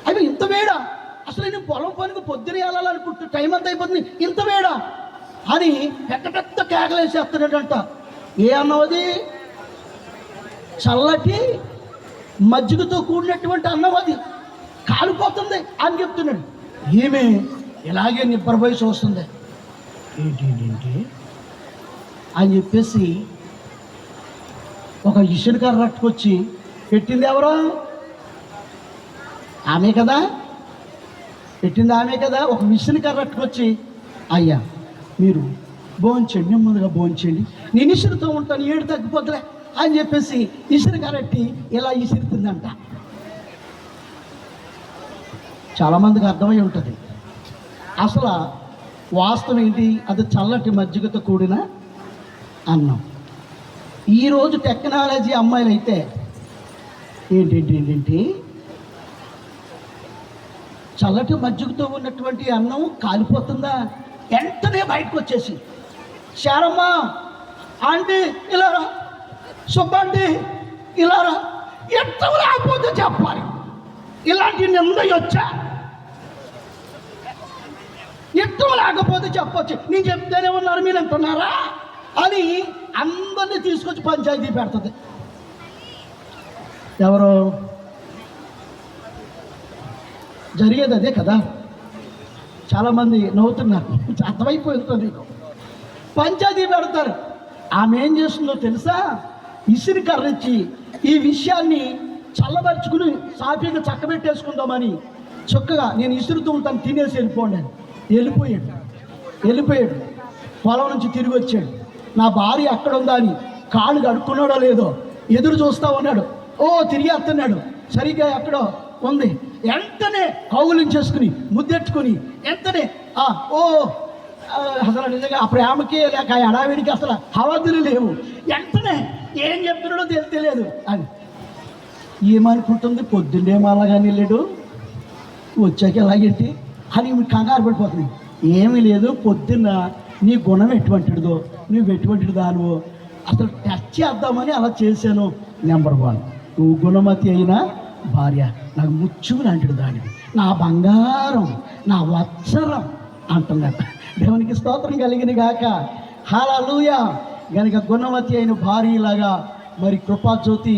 అవి ఇంత వేడా, అసలు నేను పొలం పనికి పొద్దున వెళ్ళాలనుకుంటూ టైం అంతా అయిపోతుంది, ఇంత వేడా అని పెద్ద కేకలేసేస్తున్నాడంట. ఏ అన్నవది? చల్లటి మజ్జిగతో కూడినటువంటి అన్నం, అది కాలిపోతుంది అని చెప్తున్నాడు. ఏమే ఇలాగే నిబ్బరపోయి చూస్తుంది, ఏంటి అని చెప్పేసి ఒక ఇసుకర్ర రట్టుకొచ్చి పెట్టింది ఎవరో? ఆమె కదా పెట్టింది, ఆమె కదా. ఒక విసుకర్ర రట్టుకొచ్చి, అయ్యా మీరు భోంచండి, నెమ్మదిగా భోంచండి, నేను ఇసురుతూ ఉంటాను, ఏడు తగ్గిపోతులే అని చెప్పేసి ఇసురు కరెక్టి ఇలా ఇసురుతుందంట. చాలామందికి అర్థమై ఉంటుంది. అసలు వాస్తవం ఏంటి? అది చల్లటి మజ్జిగతో కూడిన అన్నం. ఈరోజు టెక్నాలజీ అమ్మాయిలు అయితే ఏంటి చల్లటి మజ్జిగతో ఉన్నటువంటి అన్నం కాలిపోతుందా, వెంటనే బయటకు వచ్చేసి శారమ్మ ఆంటీ ఇలారా, సుబ్బండి ఇలారా, ఎంత రాకపోతే చెప్పాలి. ఇలాంటి నిందయొచ్చా? ఎత్తు లేకపోతే చెప్పొచ్చు. నేను చెప్తేనే ఉన్నారు, మీరు అంటున్నారా అని అందరినీ తీసుకొచ్చి పంచాయతీ పెడుతుంది. ఎవరు జరిగేది అదే కదా. చాలామంది నవ్వుతున్నారు, అర్థమైపోయి ఉంటుంది నీకు. పంచాయతీ పెడతారు. ఆమె ఏం చేస్తుందో తెలుసా? ఇసిరి కర్రిచ్చి ఈ విషయాన్ని చల్లబరుచుకుని సాఫీగా చక్కబెట్టేసుకుందామని చక్కగా నేను ఇసురుతూ ఉంటాను, తినేసి వెళ్ళిపోయాడు. పొలం నుంచి తిరిగి వచ్చాడు. నా భార్య అక్కడ ఉందా అని కాళ్ళు కడుక్కున్నాడో లేదో ఎదురు చూస్తూ ఉన్నాడు. ఓ తిరిగి వస్తున్నాడు, సరిగ్గా ఎక్కడో ఉంది. వెంటనే కౌగులించేసుకుని ముద్దెట్టుకుని వెంటనే అసలు నిజంగా ఆ ప్రేమకి లేక ఆ ఎడావిడికి అసలు హవాదులు లేవు. వెంటనే ఏం చెప్తున్నాడో తెలియలేదు అని ఏమనుకుంటుంది. పొద్దున్నే అలాగానే వెళ్ళాడు, వచ్చాక ఎలాగేంటి అని కంగారు పడిపోతుంది. ఏమీ లేదు, పొద్దున్న నీ గుణం ఎటువంటిదో, నువ్వు ఎటువంటి దానివో అసలు టచ్ చేద్దామని అలా చేశాను. నెంబర్ 1, నువ్వు గుణమతి అయిన భార్య, నాకు ముచ్చు లాంటిది దానివి, నా బంగారం, నా వత్సరం అంటున్నాడు. దేవునికి స్తోత్రం కలిగిన గాక. హల్లెలూయా. కనుక గుణవతి అయిన భార్యలాగా మరి కృపాజ్యోతి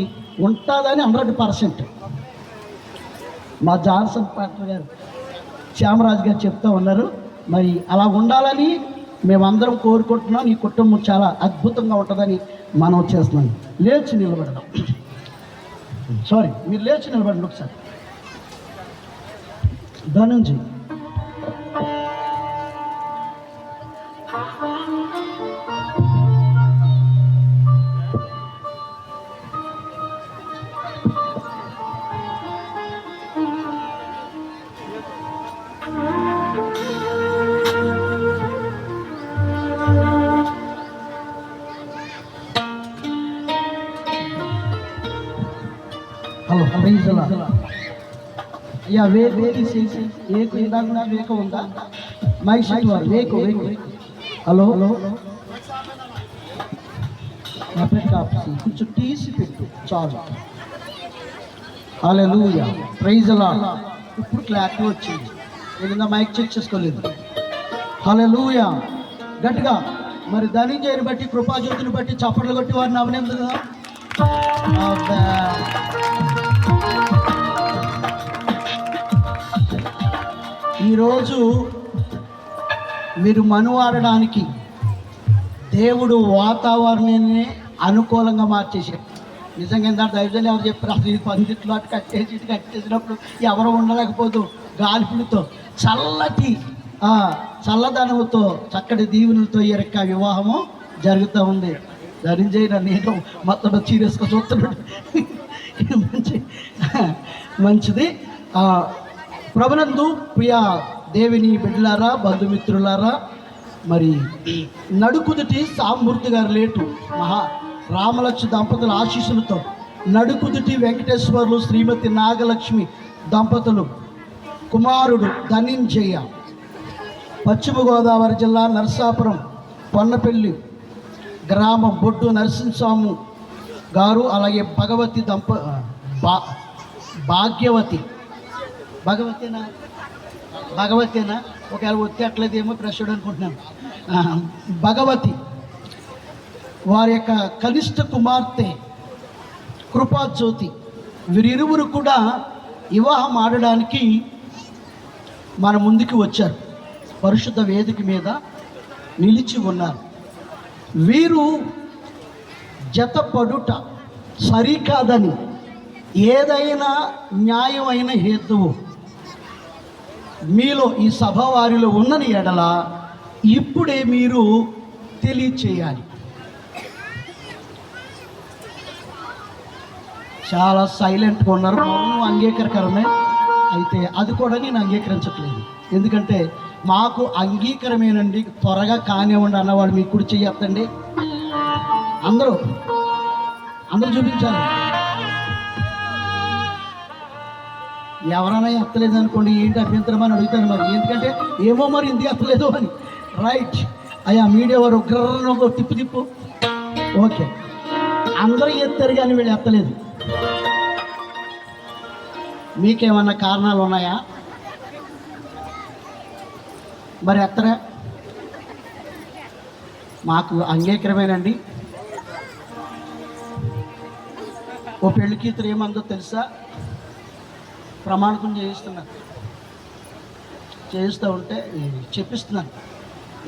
ఉంటుందని 100%. మా జాన్సన్ పాటర్ గారు, శ్యామరాజు గారు చెప్తూ ఉన్నారు. మరి అలా ఉండాలని మేమందరం కోరుకుంటున్నాం. ఈ కుటుంబం చాలా అద్భుతంగా ఉంటుందని మనం చేస్తున్నాం. లేచి నిలబడదాం. సారీ, మీరు లేచి నిలబడండి ఒకసారి. ధనుంజయ్ హలో ప్రైజ్లా అయ్యా వేసి ఏకు ఇందాక వేక ఉందా మైక్ సెట్ వారు వేకు హలో నా పేరు కాపీ కొంచెం తీసి పెట్టు చాలు. హల్లెలూయా. ప్రైజ్లా. ఇప్పుడు క్లారిటీ వచ్చింది. ఏదైనా మైక్ చెక్ చేసుకోలేదు. హల్లెలూయా. గట్టిగా మరి ధనంజయని బట్టి కృపాజ్యోతిని బట్టి చప్పట్లు కొట్టి వారిని అభినందిద్దాం. ఈరోజు మీరు మనువాడడానికి దేవుడు వాతావరణాన్ని అనుకూలంగా మార్చేశారు. నిజంగా ఎంత దైవజనులు ఎవరు చెప్పారు? అసలు ఈ పందిట్లో అటు కట్టేసినప్పుడు ఎవరు ఉండలేకపోతూ గాలిపులతో చల్లదనముతో చక్కటి దీవెనలతో ఈ యొక్క వివాహము జరుగుతూ ఉంది. ధరించైనా నేను మొత్తం సీరియస్గా చూస్తున్నాడు. మంచిది. ప్రభునందు ప్రియ దేవిని బిడ్డలారా, బంధుమిత్రులారా, మరి నడుకుదుటి సామూర్తి గారు లేటు రామలక్ష్మి దంపతుల ఆశీస్సులతో నడుకుదుటి వెంకటేశ్వర్లు శ్రీమతి నాగలక్ష్మి దంపతులు కుమారుడు ధనంజయ, పశ్చిమ గోదావరి జిల్లా నరసాపురం పొన్నపల్లి గ్రామం బొడ్డు నరసింహస్వామి గారు, అలాగే భగవతేనా ఒకవేళ ఒత్తి అట్లేదేమో ప్రశ్న అనుకుంటున్నాను. భగవతి వారి యొక్క కనిష్ట కుమార్తె కృపాజ్యోతి, వీరిరువురు కూడా వివాహం ఆడడానికి మన ముందుకు వచ్చారు. పరిశుద్ధ వేదిక మీద నిలిచి ఉన్నారు. వీరు జతపడుట సరికాదని ఏదైనా న్యాయమైన హేతువు మీలో ఈ సభ వారిలో ఉన్నని ఎడల ఇప్పుడే మీరు తెలియచేయాలి. చాలా సైలెంట్గా ఉన్నారు. మౌనం అంగీకారకరమే, అయితే అది కూడా నేను అంగీకరించట్లేదు. ఎందుకంటే మాకు అంగీకారమేనండి, త్వరగా కానివ్వండి అన్నవాళ్ళు మీకు కూడా చెయ్యొద్దండి. అందరూ చూపించాలి. ఎవరైనా ఎత్తలేదు అనుకోండి, ఏంటి అభ్యంతరం అని అడుగుతాను మరి. ఎందుకంటే ఏమో మరి ఇంది ఎత్తలేదు అని. రైట్ అయ్యా, మీడియా వారు ఉగ్రను తిప్పు. ఓకే, అందరూ ఎత్తారు కానీ వీళ్ళు ఎత్తలేదు. మీకేమన్నా కారణాలు ఉన్నాయా? మరి ఎత్తరా? మాకు అంగీకారమేనండి. ఓ పెళ్లి కూతురు ఏమందో తెలుసా? ప్రమాణకం చేయిస్తూ ఉంటే చెప్పిస్తున్నాను,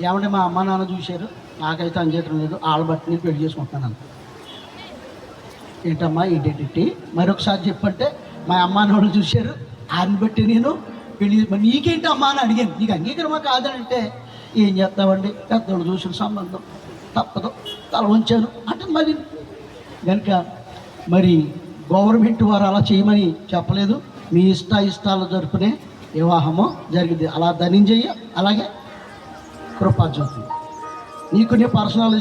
ఏమంటే మా అమ్మ నాన్న చూశారు, నాకైతే అంగీకారం లేదు, వాళ్ళ బట్టి నేను పెళ్లి చేసుకుంటున్నాను. ఏంటమ్మా ఏంటంటే మరొకసారి చెప్పంటే, మా అమ్మ నాన్న చూశారు, ఆయన బట్టి నేను పెళ్లి. నీకేంటి అమ్మా అని అడిగాను. నీకు అంగీకారమా కాదని అంటే, ఏం చేస్తామండి, పెద్దోళ్ళు చూసిన సంబంధం తప్పదు, తల వంచాను అంటే మరి. కనుక మరి గవర్నమెంట్ వారు అలా చేయమని చెప్పలేదు, మీ ఇష్టాలు జరుపునే వివాహము జరిగింది. అలా ధనంజయ, అలాగే కృపాజ్యోతి. నీకునే పర్సనల్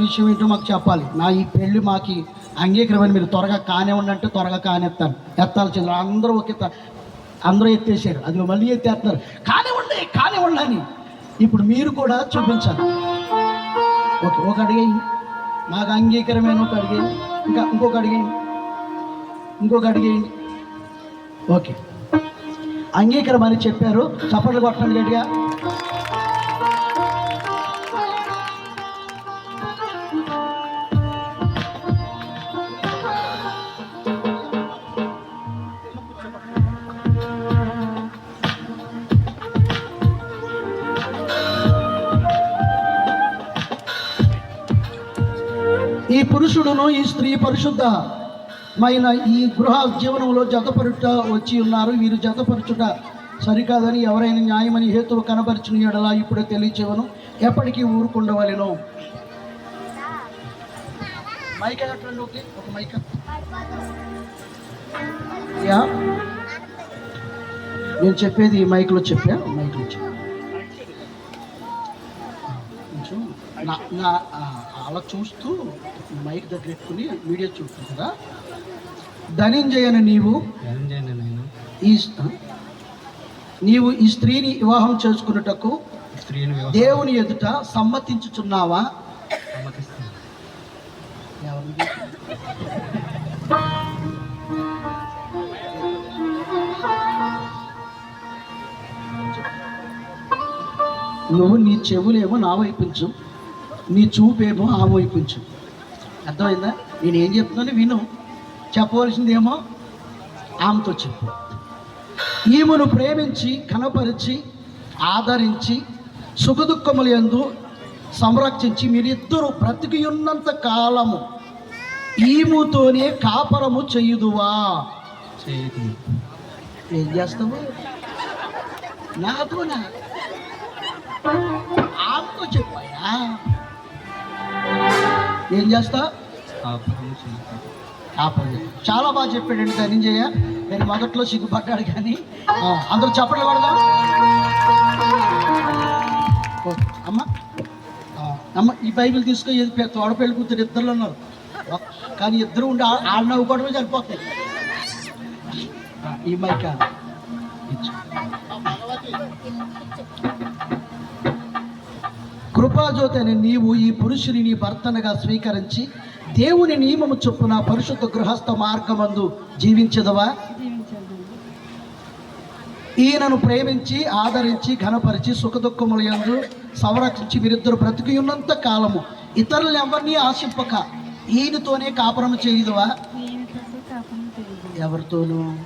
విషయం ఏంటో మాకు చెప్పాలి. నా ఈ పెళ్ళి మాకు అంగీకారమని మీరు త్వరగా కానివ్వండి అంటే త్వరగా కానిస్తాను. ఎత్తాలి చంద్ర అందరూ అందరూ ఎత్తేసారు, అది మళ్ళీ ఎత్తేస్తున్నారు. కానివ్వండి అని. ఇప్పుడు మీరు కూడా చూపించాలి. ఓకే, ఒక అడిగేయండి, మాకు అంగీకారమైన ఒక అడిగేయండి, ఇంకొక అడిగేయండి. ఓకే, అంగీకారం అని చెప్పారు. చప్పట్లు కొట్టండి గట్టిగా. ఈ పురుషుడును ఈ స్త్రీ పరిశుద్ధమైన ఈ గృహ జీవనంలో జతపరుట వచ్చి ఉన్నారు. వీరు జతపరచుట సరికాదని ఎవరైనా న్యాయమని హేతువు కనబరిచిన ఎడల ఇప్పుడే తెలియచేవను, ఎప్పటికీ ఊరుకుండవలెను. మైక్ అయ్యట్లండి, ఓకే, ఒక మైక్. యా, నేను చెప్పేది ఈ మైక్లో చెప్పా. అలా చూస్తూ మైక్ దగ్గర పెట్టుకుని మీడియా చూస్తుంది కదా. ధనంజయను నీవు ఈ స్త్రీని వివాహం చేసుకున్నటకు దేవుని ఎదుట సమ్మతించుచున్నావా? నువ్వు నీ చెవులేమో నా వైపుంచు, నీ చూపేమో ఆ వైపుంచు. అర్థమైందా? నేనేం చెప్తున్నాను విను, చెప్పవలసిందేమో ఆమెతో చెప్పు. ఈమెను ప్రేమించి కనపరిచి ఆదరించి సుఖదుఖముల యందు సంరక్షించి మీరిద్దరూ బ్రతికి ఉన్నంత కాలము ఈమెతోనే కాపరము చేయుదువా? ఏం చేస్తావు? నాతోనా? ఆమెతో చెప్పాయా? ఏం చేస్తా? చాలా బాగా చెప్పాడండి ధనంజయ. నేను మొదట్లో సిగ్గుపడ్డాడు కానీ అందరూ చప్పట్లు పడదాం. అమ్మ ఈ బైబిల్ తీసుకొని తోడ పెళ్లి కూతురు ఇద్దరు ఉన్నారు, కానీ ఇద్దరు ఉండి ఆడ నవ్వుకోవడమే సరిపోతాయి. ఈ మైక కృపాజ్యోతి అని నీవు ఈ పురుషుని నీ భర్తనగా స్వీకరించి దేవుని నియమము చొప్పున పరిశుద్ధ గృహస్థ మార్గమందు జీవించదవా? ఈయనను ప్రేమించి ఆదరించి ఘనపరిచి సుఖదుఖముల యందు సంరక్షించి వీరిద్దరు బ్రతికి ఉన్నంత కాలము ఇతరులను ఎవరిని ఆశింపక ఈయనతోనే కాపురము చేయదువా? ఎవరితోనమ్మా?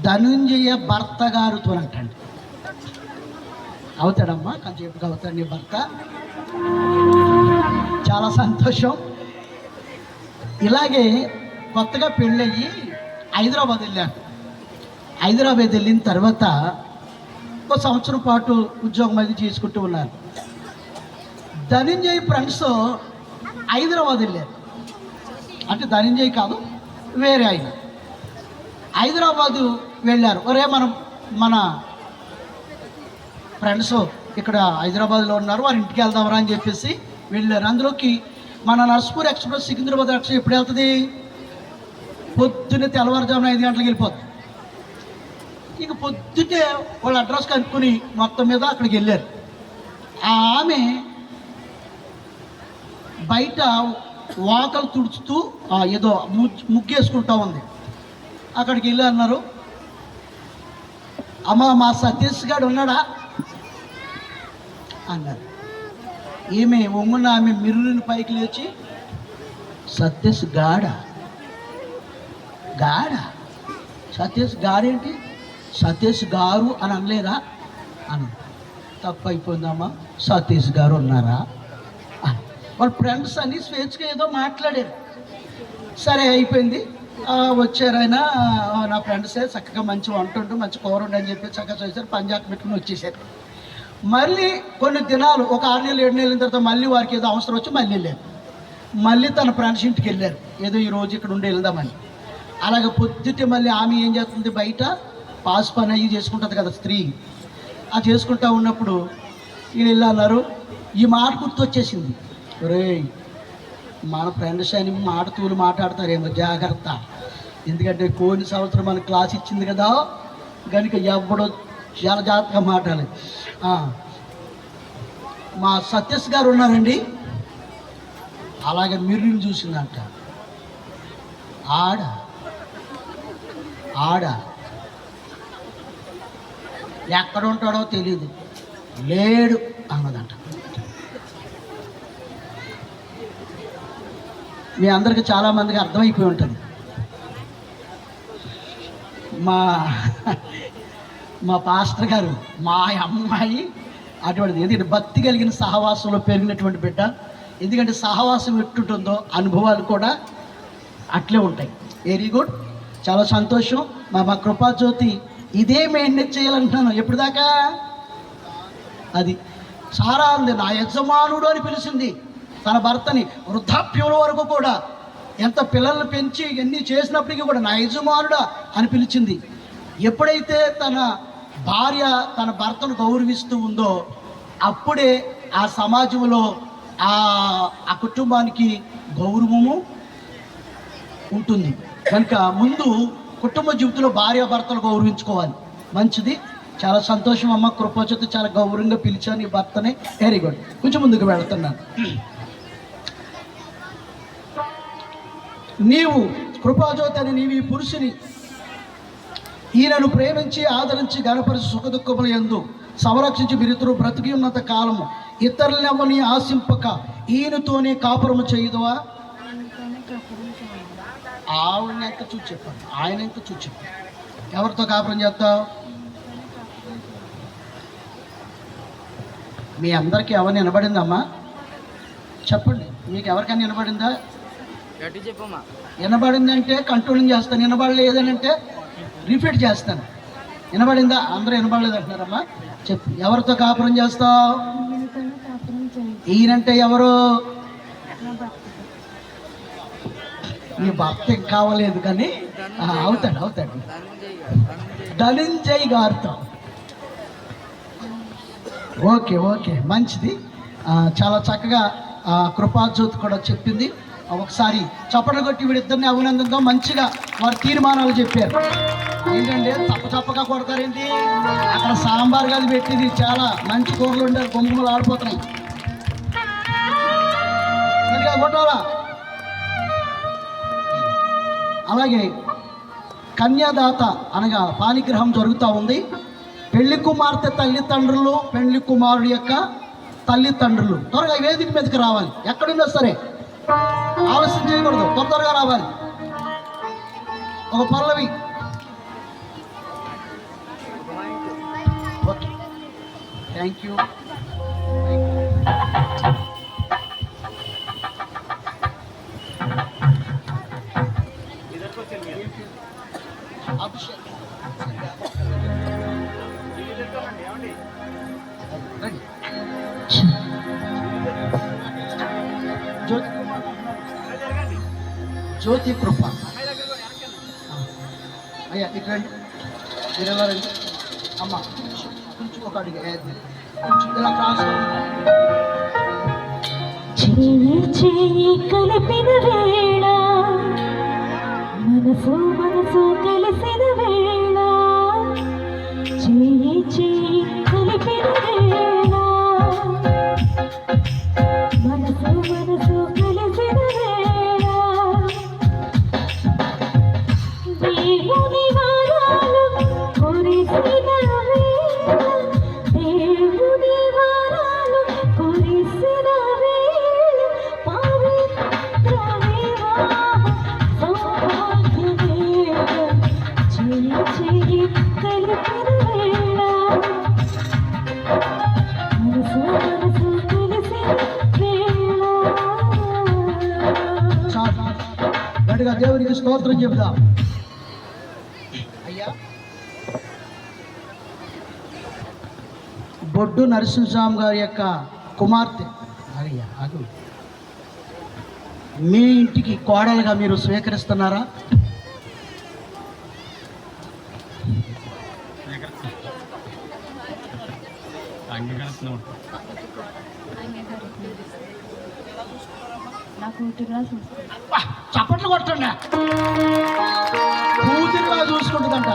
ధనుంజయ భర్త గారితో అంటండి. అవుతాడమ్మా, కొంచెంసేపుగా అవుతాడు నీ భర్త. చాలా సంతోషం. ఇలాగే కొత్తగా పెళ్ళయ్యి హైదరాబాద్ వెళ్ళాను. హైదరాబాద్ వెళ్ళిన తర్వాత ఒక సంవత్సరం పాటు ఉద్యోగం అది చేసుకుంటూ ఉన్నారు. ధనంజయ్ ఫ్రెండ్స్ హైదరాబాద్ వెళ్ళారు. అంటే ధనంజయ్ కాదు, వేరే ఆయన హైదరాబాదు వెళ్ళారు. ఒరే మన ఫ్రెండ్స్ ఇక్కడ హైదరాబాద్లో ఉన్నారు, వారి ఇంటికి వెళ్దామరా అని చెప్పేసి వెళ్ళారు. అందులోకి మన నర్స్పూర్ ఎక్స్ప్రెస్ సికింద్రాబాద్ ఎక్స్ప్రెస్ ఎప్పుడు వెళ్తుంది? పొద్దున్నే తెల్లవారుజామున 5 గంటలకు వెళ్ళిపోతుంది. ఇక పొద్దున్నే వాళ్ళ అడ్రస్ కనుక్కొని మొత్తం మీద అక్కడికి వెళ్ళారు. ఆమె బయట వాకలు తుడుచుతూ ఏదో ముగ్గేసుకుంటా ఉంది. అక్కడికి వెళ్ళి అన్నారు, అమ్మ మా సతీష్ గారు ఉన్నాడా అన్నారు. ఈమె ఒంగున ఆమె మిర్రుని పైకి లేచి, సతీష్ గాడా సతీష్ గారేంటి, సతీష్ గారు అని అనలేదా అని. తప్పు అయిపోయిందమ్మా, సతీష్ గారు ఉన్నారా అని. వాళ్ళ ఫ్రెండ్స్ అని స్వేచ్ఛగా ఏదో మాట్లాడారు. సరే అయిపోయింది. వచ్చారైనా నా ఫ్రెండ్సే చక్కగా మంచి వంట ఉంటూ మంచి కూర ఉండి అని చెప్పి చక్కగా చేశారు. పంజాబ్ పెట్టుకుని వచ్చేసారు. మళ్ళీ కొన్ని దినాలు, ఒక 6 నెలలు 7 నెలల తర్వాత మళ్ళీ వారికి ఏదో అవసరం వచ్చి మళ్ళీ వెళ్ళారు. మళ్ళీ తన ఫ్రెండ్స్ ఇంటికి వెళ్ళారు, ఏదో ఈరోజు ఇక్కడ ఉండి వెళ్దామని. అలాగే పొద్దుటే మళ్ళీ ఆమె ఏం చేస్తుంది, బయట పాస్ పని అయ్యి చేసుకుంటుంది కదా స్త్రీ. ఆ చేసుకుంటూ ఉన్నప్పుడు వీళ్ళు వెళ్ళి అన్నారు, ఈ మాట గుర్తొచ్చేసింది, ఒరే మన ఫ్రెండ్స్ అని తూలు మాట్లాడతారేమో జాగ్రత్త, ఎందుకంటే కొన్ని సంవత్సరం మనకు క్లాస్ ఇచ్చింది కదా కనుక ఎవడో చాలా జాగ్రత్తగా మాట్లాడాలి. మా సతీష్ గారు ఉన్నారండి. అలాగే మిర్రిని చూసిందంట. ఆడ ఎక్కడ ఉంటాడో తెలియదు, లేడు అన్నదంట. మీ అందరికి చాలామందికి అర్థమైపోయి ఉంటుంది. మా పాస్టర్ గారు, మా అమ్మాయి అటువంటిది. ఎందుకంటే భక్తి కలిగిన సహవాసంలో పెరిగినటువంటి బిడ్డ. ఎందుకంటే సహవాసం ఎట్టుంటుందో అనుభవాలు కూడా అట్లే ఉంటాయి. వెరీ గుడ్, చాలా సంతోషం. మా కృపాజ్యోతి ఇదే మెయింటైన్ చేయాలంటున్నాను. ఎప్పుడు దాకా అది సారా ఉంది, నా యజమానుడు అని పిలిచింది తన భర్తని. వృద్ధాప్యంలో వరకు కూడా ఎంత పిల్లల్ని పెంచి ఎన్ని చేసినప్పటికీ కూడా నా యజమానుడా అని పిలిచింది. ఎప్పుడైతే తన భార్య తన భర్తను గౌరవిస్తూ ఉందో అప్పుడే ఆ సమాజంలో ఆ కుటుంబానికి గౌరవము ఉంటుంది. కనుక ముందు కుటుంబ జీవితంలో భార్య భర్తలు గౌరవించుకోవాలి. మంచిది, చాలా సంతోషం అమ్మ. కృపజ్యోతి చాలా గౌరవంగా పిలిచాను ఈ భర్తని. Very good. కొంచెం ముందుకు వెళుతున్నాను. నీవు కృపాజ్యోతి అని నీవు ఈ పురుషుని ఈయనను ప్రేమించి ఆదరించి గణపరిచి సుఖదుఖముల యందు సంరక్షించి మీరిద్దరూ బ్రతికి ఉన్నంత కాలము ఇతరులెవని ఆశింపక ఈయనతోనే కాపురము చేయుదువా? ఆవిడ ఎంత చూసి చెప్పాను, ఆయన ఎంత చూసి చెప్పాను. ఎవరితో కాపురం చేస్తావు? మీ అందరికీ ఎవరిని వినబడిందమ్మా? చెప్పండి, మీకు ఎవరికైనా వినబడిందా? వినబడిందంటే కంట్రోలింగ్ చేస్తాను, వినబడలేదనంటే రిపీట్ చేస్తాను. వినబడిందా? అందరూ వినబడలేదు అంటున్నారమ్మా. చెప్పు, ఎవరితో కాపురం చేస్తావు? ఈయనంటే ఎవరు? నీ భర్త ఏం కావలేదు కానీ అవుతాడు ధనంజయ్ గారితో. ఓకే మంచిది. చాలా చక్కగా కృపాజ్యోతి కూడా చెప్పింది. ఒకసారి చప్పట్లు కొట్టి వీడిద్దరిని అభినందనతో మంచిగా వారు తీర్మానాలు చెప్పారు. ఏంటంటే చప్పగా కొడతారేంటి? అక్కడ సాంబార్ గది పెట్టింది, చాలా మంచి కూరలు ఉండారు, గుమ్మలు ఆడిపోతున్నాయి. కొట్టాలా? అలాగే కన్యాదాత అనగా పాణిగ్రహం జరుగుతూ ఉంది. పెళ్లి కుమార్తె తల్లిదండ్రులు, పెళ్లి కుమారుడు యొక్క తల్లిదండ్రులు త్వరగా వేదిక మీదకి రావాలి. ఎక్కడున్నా సరే ఆలస్యం చేయకూడదు, త్వరగా రావాలి. ఒక Pallavi. Okay, thank you. Jyothi Krupa. అయ్యా ఇక్కడండి, మీరు ఎవరండి? అమ్మ కొంచెం ఒక అడిగి కొంచెం ఇలా క్రాస్ చేయి చేయి కలిపిన వేళ, మనసు మనసు కలిసిన వేళ, చేయి చేయి కలిపిన వేళ, మనసు మనసు కలిసిన వేళ, దేవుని వరాలు కురిసిన వేళ, దేవుని వరాలు కురిసిన వేళ, పవిత్ర వివాహ సౌభాగ్య వేళ, చేయి చేయి కలిపిన వేళ, మనసు మనసు కలిసిన వేళ. గట్టిగా దేవునికి స్తోత్రం చెబుదాం. అయ్యా బొడ్డు నరసింహస్వామి గారి యొక్క కుమార్తె అయ్యా అదు మీ ఇంటికి కోడలుగా మీరు స్వీకరిస్తున్నారా? చప్పట్లు కొట్టండి. కూతురులా చూసుకుంటుందంట.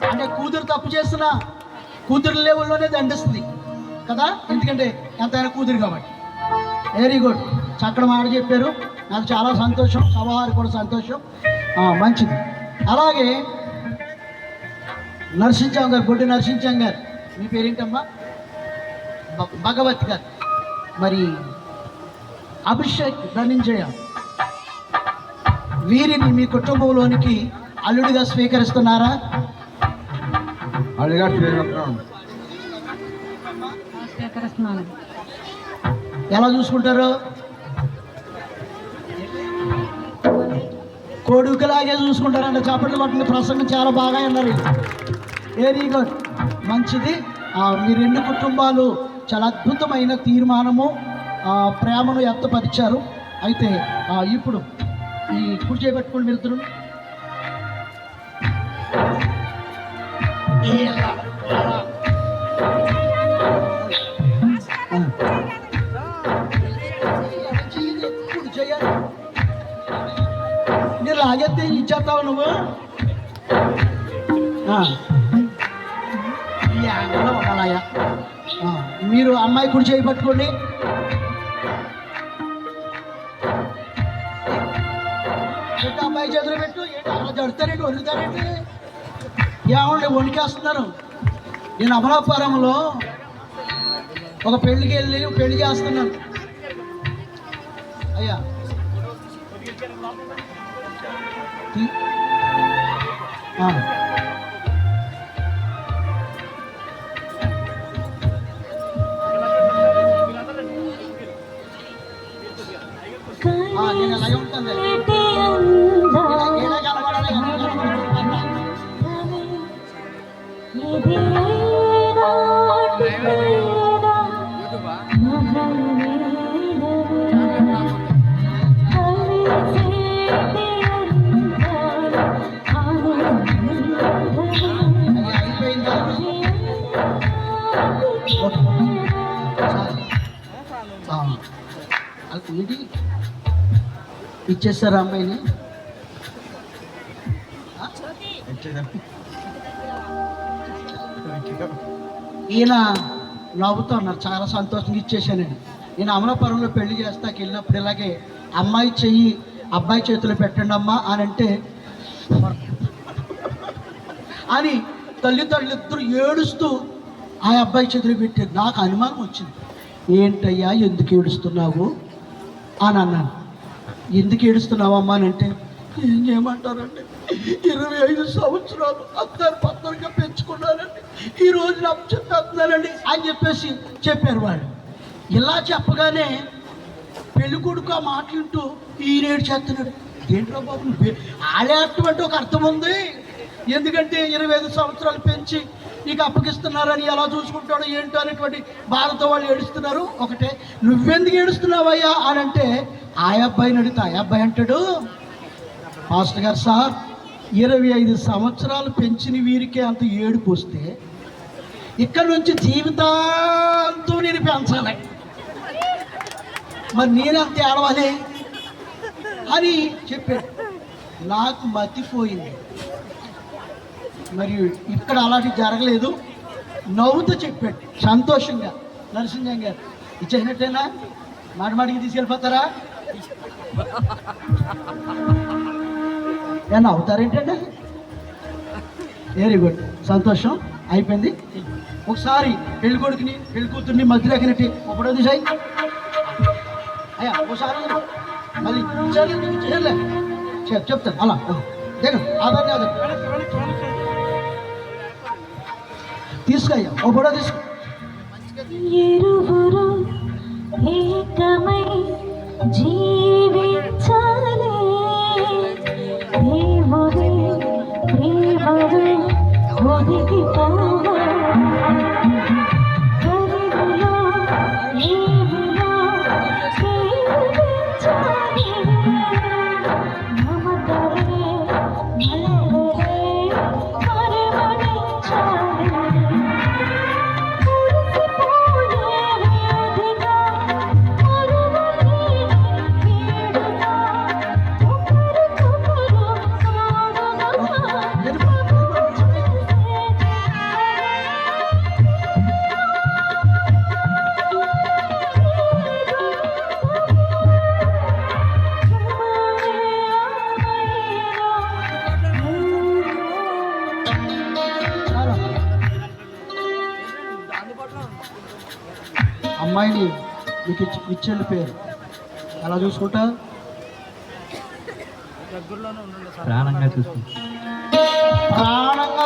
అంటే కూతురు తప్పు చేస్తున్నా కూతురు లెవెల్లోనే దండిస్తుంది కదా, ఎందుకంటే ఎంతైనా కూతురు కాబట్టి. వెరీ గుడ్, చక్కటి మాట చెప్పారు. నాకు చాలా సంతోషం, సభవారికి కూడా సంతోషం. మంచిది. అలాగే నరసింహం గారు, బొడ్డి నరసింహం గారు, మీ పేరేంటమ్మా? భగవత్ గారు. మరి అభిషేక్ ధనంజయ వీరిని మీ కుటుంబంలోనికి అల్లుడిగా స్వీకరిస్తున్నారా? అడిగా స్వీకరిస్తున్నాను. ఎలా చూసుకుంటారు? కొడుకులాగే చూసుకుంటారంట. చప్పట్లు కొట్టిన ప్రసంగం చాలా బాగా అన్నారు. వెరీ గుడ్, మంచిది. మీ రెండు కుటుంబాలు చాలా అద్భుతమైన తీర్మానము, ప్రేమను వ్యక్తపరిచారు. అయితే ఇప్పుడు ఈ కుడి చేయబెట్టుకుని వెళ్తున్నారు. నేను లాగెత్తే ఇచ్చేస్తావు నువ్వు. అలాగా మీరు అమ్మాయి కుడి చేయి పట్టుకోండి. అమ్మాయి చేతులు పెట్టు. ఏంటి అలా జడుతారేంటి, వణుకుతారేంటి? ఏమండి వణికేస్తున్నారు? నేను అమలాపురంలో ఒక పెళ్లికి వెళ్ళి పెళ్లి చేస్తున్నాను. అయ్యా నేను అలాగే ఉంటుంది. ఏంటి ఇచ్చేస్తారా అమ్మాయిని? ఈయన నవ్వుతూ ఉన్నారు, చాలా సంతోషంగా ఇచ్చేసానండి. నేను అమలాపురంలో పెళ్లి చేస్తాకి వెళ్ళినప్పుడు ఇలాగే అమ్మాయి చెయ్యి అబ్బాయి చేతిలో పెట్టండి అమ్మా అని అంటే అని తల్లిదండ్రులు ఇద్దరు ఏడుస్తూ ఆ అబ్బాయి చేతిలో పెట్టారు. నాకు అనుమానం వచ్చింది, ఏంటయ్యా ఎందుకు ఏడుస్తున్నావు అని అన్నాను. ఎందుకు ఏడుస్తున్నావమ్మా అని అంటే, ఏం చేయమంటారండి, 25 సంవత్సరాలు అత్తరు పత్తరుగా పెంచుకున్నానండి, ఈ రోజు నాకు చెప్పేస్తున్నానండి అని చెప్పేసి చెప్పారు వాళ్ళు. ఇలా చెప్పగానే పెళ్లి కొడుకు ఆ మాటలుంటూ ఈరేడు చేస్తున్నాడు. ఏంట్రా బాబు, ఆడేటువంటి ఒక అర్థం ఉంది. ఎందుకంటే 25 సంవత్సరాలు పెంచి నీకు అప్పగిస్తున్నారని ఎలా చూసుకుంటాడో ఏంటో అనేటువంటి బాధతో వాళ్ళు ఏడుస్తున్నారు. ఒకటే, నువ్వెందుకు ఏడుస్తున్నావయ్యా అని అంటే ఆ అబ్బాయిని అడిగితే ఆ అబ్బాయి అంటాడు, పాస్టర్ గారు సార్ 25 సంవత్సరాలు పెంచిన వీరికే అంత ఏడుపు వస్తే ఇక్కడ నుంచి జీవితాంతం నేను పెంచాలి, మరి నేనంత ఏడవాలి అని చెప్పాడు. నాకు మతిపోయింది. మరి ఇక్కడ అలాంటివి జరగలేదు. నవ్వుతూ చెప్పాడు సంతోషంగా. నరసింహం గారు ఇచ్చేసినట్టేనా? మాటికి తీసుకెళ్ళిపోతారా? ఏమన్నా అవుతారేంటండి? వెరీ గుడ్, సంతోషం. అయిపోయింది. ఒకసారి పెళ్లి కొడుకుని పెళ్లి కూతుర్ని మధ్యలోకి నెట్టి ఒకటో దిశాయి అయ్యా ఒకసారి మళ్ళీ చేయలే చెప్తాను అలా దేగ ఆధార్ తీసుకయ్యా ఒకటో తీసుకో. ఇరువురు ఏకమై జీవించాలి, దేవుని ప్రేమలో ఒదిగిపోవాలి, కరుణలో నీవులో జీవించాలి, మమతలే మలరే పరిమళించాలి, అమ్మాయిని మీకు ఇచ్చేళ్ళ పేరు ఎలా చూసుకుంటా? ప్రాణంగా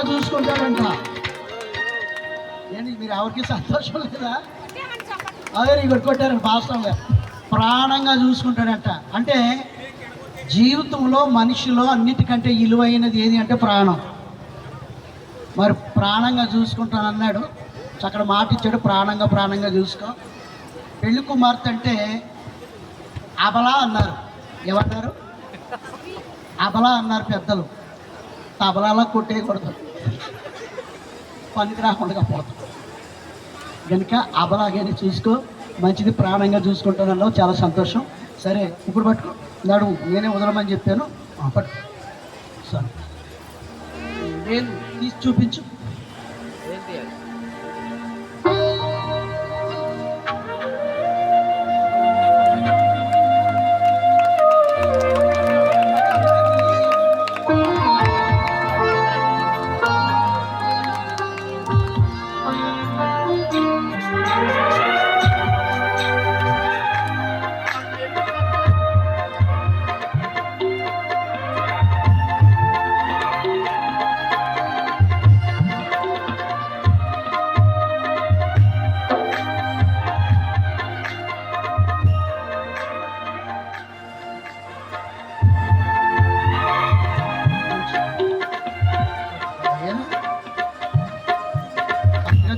చూసుకుంటాడంట. ఏంటి మీరు ఎవరికి సంతోషం లేదా? అదే ఇక్కడ కొట్టారు పాస్టర్ గారు. ప్రాణంగా చూసుకుంటాడంట. అంటే జీవితంలో మనిషిలో అన్నిటికంటే విలువైనది ఏది అంటే ప్రాణం. మరి ప్రాణంగా చూసుకుంటానన్నాడు. అక్కడ మాట ఇచ్చాడు, ప్రాణంగా చూసుకో. పెళ్లి కుమార్తె అంటే అబలా అన్నారు. ఏమన్నారు? అబలా అన్నారు పెద్దలు. తబలాలా కొట్టేయకూడదు, పనికి రాకుండా పోతాం కనుక అబలాగానే చూసుకో. మంచిది, ప్రాణంగా చూసుకుంటానన్నావు, చాలా సంతోషం. సరే ఇప్పుడు పట్టుకో, నడుము నేనే వదలమని చెప్పాను. పట్టు సరే, నేను తీసి చూపించు.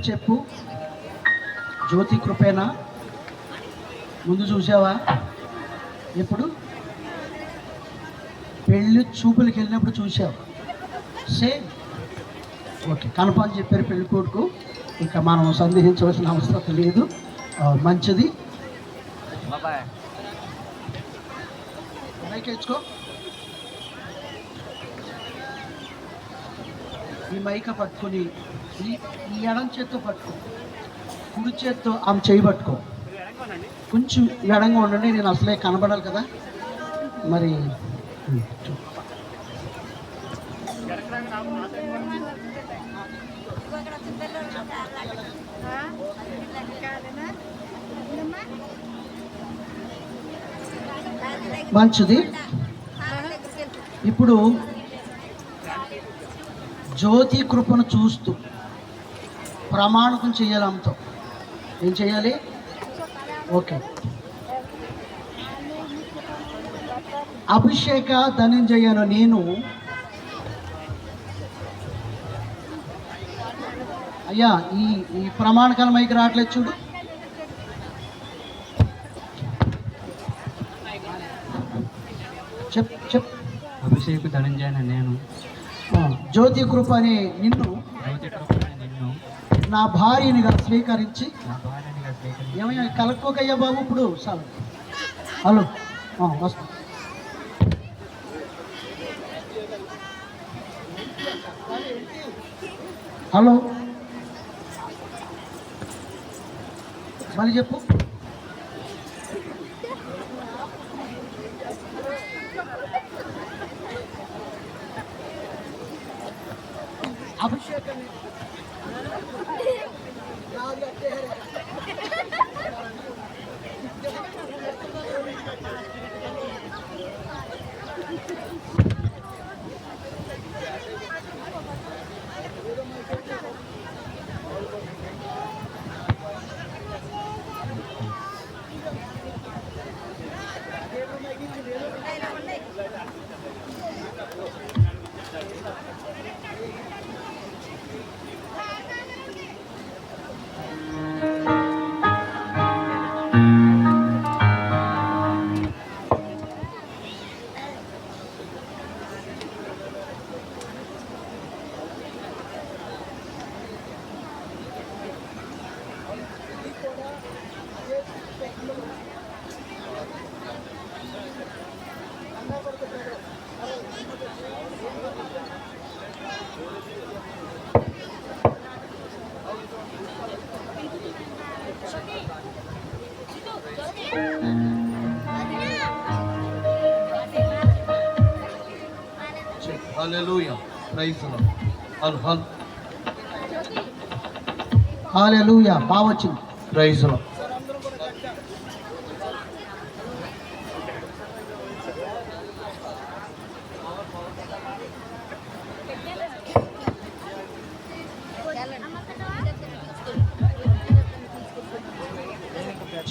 చెప్పు, జ్యోతి కృపేనా? ముందు చూసావా? ఎప్పుడు పెళ్ళి చూపులకి వెళ్ళినప్పుడు చూసావు? సేమ్. ఓకే, కన్ఫర్మ్ చెప్పారు పెళ్లి కొడుకు. ఇంకా మనం సందేహించవలసిన అవసరం లేదు. మంచిది. మైక్ ఇచ్చుకో. ఈ మైక పట్టుకొని ఈ ఎడం చేత్తో పట్టుకో, కుడి చేత్తో ఆమె చేయి పట్టుకో. కొంచెం ఎడంగా ఉండండి, నేను అసలే కనబడాలి కదా. మరి మంచిది. ఇప్పుడు జ్యోతి కృపను చూస్తూ ప్రమాణకం చేయాలి. ఆమెతో ఏం చేయాలి? ఓకే. అభిషేక ధనంజయను నేను అయ్యా ఈ ఈ ప్రమాణకాల మైకి రావట్లేదు చూడు. చెప్ అభిషేక్ ధనంజయన నేను జ్యోతి కృప అనే నిన్ను జ్యోతి కృపని నిన్ను నా భార్యనిగా స్వీకరించి నా భార్యనిగా స్వీకరించి ఏమయ్యా కలుపుకోకయ్యా బాబు ఇప్పుడు చాలు. హలో వస్తా. హలో మళ్ళీ చెప్పు. అభిషేకం hallelujah praise the Lord. Hallelujah బాగా వచ్చింది. Praise the Lord.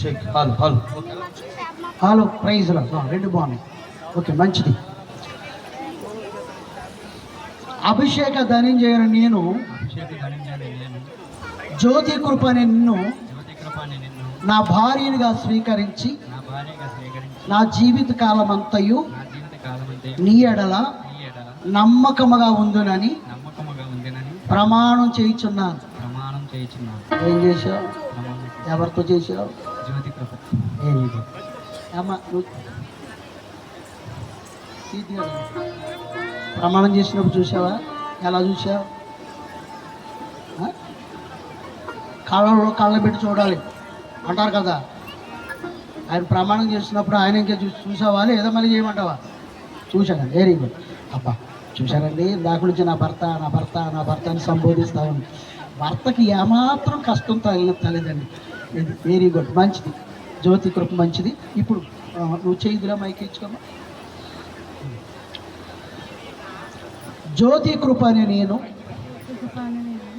చెక్ హల్ హలో ప్రైజ్ రెండు బాగున్నాయి. ఓకే మంచిది. అభిషేక ధనంజయన నేను అభిషేక్ ధనంజయన నేను జ్యోతి కృప అనే నిన్ను జ్యోతి కృపని నిన్ను నా భార్యనిగా స్వీకరించి నా భార్యగా స్వీకరించి నా జీవిత కాలమంతయు నా జీవిత కాలమంతే నీ ఎడల నీ ఎడల నమ్మకముగా ఉండునని నమ్మకముగా ఉందినని ప్రమాణం చేయుచున్నాను. ప్రమాణం చేయుచున్నాను. ఏం చేశావు? ప్రమాణం చేయుచున్నాను. ఎవరితో చేసావు? జ్యోతి కృప ఏది అమ్మా నువ్వు తీద్దిగా. ప్రమాణం చేసినప్పుడు చూసావా? ఎలా చూసావు? కళ్ళలో కళ్ళ పెట్టి చూడాలి అంటారు కదా. ఆయన ప్రమాణం చేసినప్పుడు ఆయన ఇంకా చూసావా లేదా మళ్ళీ చేయమంటావా? చూశానండి. Very good. అబ్బా చూశారండి దాకా నుంచి నా భర్త నా భర్త నా భర్త అని సంబోధిస్తా ఉంది. భర్తకి ఏమాత్రం కష్టం తగలేదండి. వెరీ గుడ్ మంచిది. జ్యోతి కృప మంచిది. ఇప్పుడు నువ్వు చేయిదిరా మైకి ఇచ్చుకోమా. జ్యోతి కృప అని నేను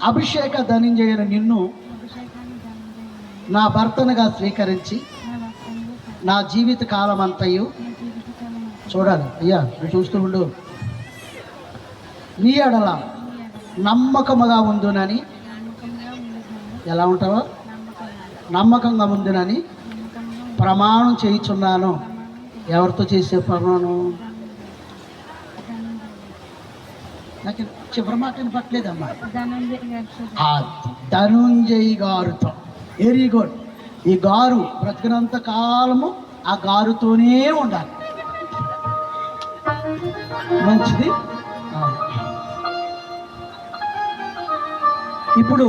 అభిషేక ధనంజయన నిన్ను నా భర్తనుగా స్వీకరించి నా జీవిత కాలం అంతయు చూడాలి. అయ్యా నువ్వు చూస్తూ ఉండు. నీ ఎడల నమ్మకముగా ఉండునని ఎలా ఉంటావో నమ్మకంగా ఉండునని ప్రమాణం చేయుచున్నాను. ఎవరితో చేసే ప్రమాణం? నాకు చివరి మాట వినపట్లేదమ్మా. ధనుంజయ్ గారుతో. Very good. ఈ గారు బ్రతికినంత కాలము ఆ గారుతోనే ఉండాలి. మంచిది. ఇప్పుడు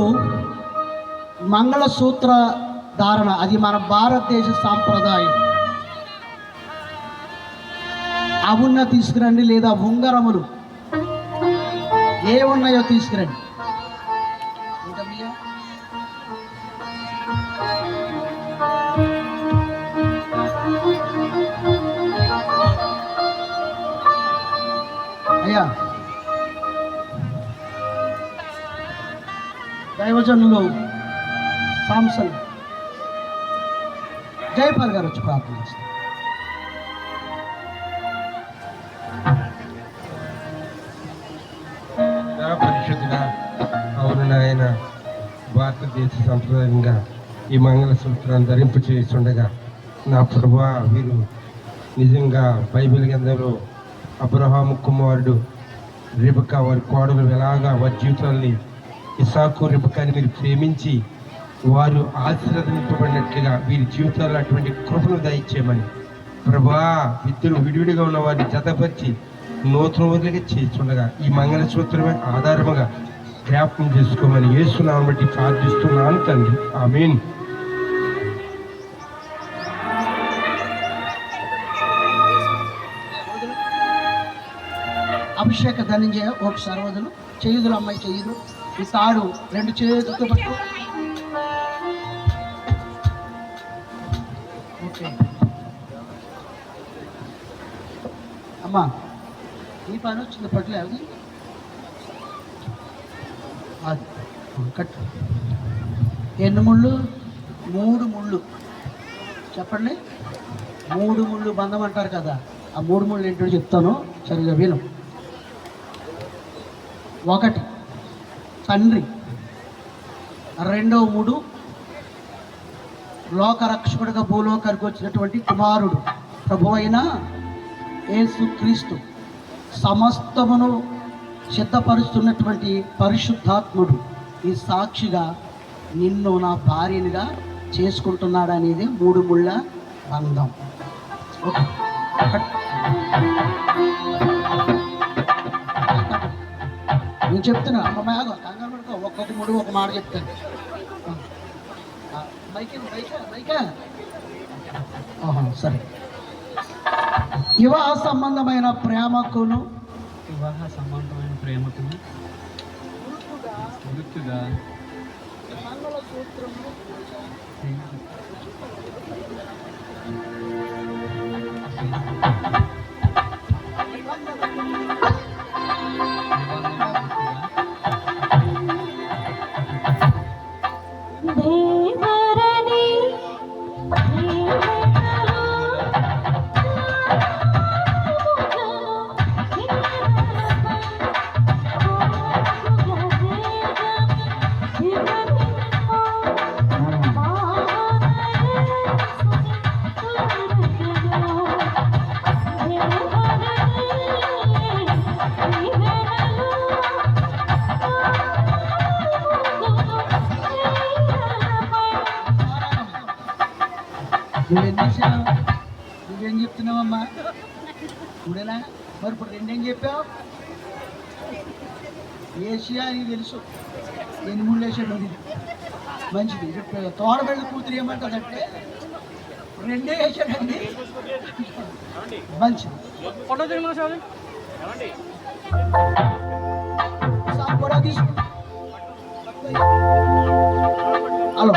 మంగళసూత్ర ధారణ అది మన భారతదేశ సాంప్రదాయం. అవున్న తీసుకురండి లేదా ఉంగరములు ఏ ఉన్నాయో తీసుకురండి. అయ్యా దైవజనులు సాంసన్ జయపాల్ గారు వచ్చి ప్రార్థన చేస్తారు. పరిశుద్ధుడా అవును నాయన దేశ సంప్రదాయంగా ఈ మంగళసూత్రాన్ని ధరింపు చేస్తుండగా నా ప్రభువా వీరు నిజంగా బైబిల్ గ్రంథంలో అబ్రహాము కుమారుడు రిబకా వారి కోడలు ఎలాగా వారి జీవితాల్ని ఇస్సాకు రిబకాని మీరు ప్రేమించి వారు ఆశీర్వదింపబడినట్లుగా వీరి జీవితాల్లో అటువంటి కృపను దయచేయమని ప్రభా ఇద్దరు విడివిడిగా ఉన్న వారిని జతపరిచి నూతన వదిలిగా చేస్తుండగా ఈ మంగళసూత్రమే ఆధారముగా జ్ఞాపకం చేసుకోమని యేసునామమును బట్టి ప్రార్థిస్తున్నాను తండ్రి ఆమేన్. అభిషేక ధనంజయ ఒకసారి వదులు, చేయుదులు అమ్మాయి చేయుదు, ఈ తాడు 2 చేతులతో పట్టు. ఓకే అమ్మా, ఈ పని వచ్చింది పట్టలేదు అది కట్టు. ఎన్ని ముళ్ళు? 3 ముళ్ళు. చెప్పండి, 3 ముళ్ళు బంధం అంటారు కదా, ఆ 3 ముళ్ళు ఏంటో చెప్తాను, సరిగా విను. 1 తండ్రి, 2వ ముడు లోకరక్షకుడిగా భూలోకానికి వచ్చినటువంటి కుమారుడు ప్రభువైన యేసుక్రీస్తు, సమస్తమును సిద్ధపరుస్తున్నటువంటి పరిశుద్ధాత్ముడు ఈ సాక్షిగా నిన్ను నా భార్యనిగా చేసుకుంటున్నాడు అనేది 3 ముళ్ళ బంధం. ఓకే, నేను చెప్తున్నా అమ్మ మేఘ కంగారు పడుకో, ఒక్కొక్క ముడు ఒక మాట చెప్తాను. సరే. వివాహ సంబంధమైన ప్రేమకును గుర్తుగా దేవరణి నువ్వేం చెప్తున్నావమ్మా? ఇప్పుడేనా మరి ఇప్పుడు 2 ఏం చెప్పావు? ఏషియా అని తెలుసు, 8 ముళ్ళు వేసాడు అది మంచిది. తోడబెళ్ళి కూతురు ఏమంటుందంటే 2 వేసాడండి, మంచిది. కూడా తీసుకు. హలో,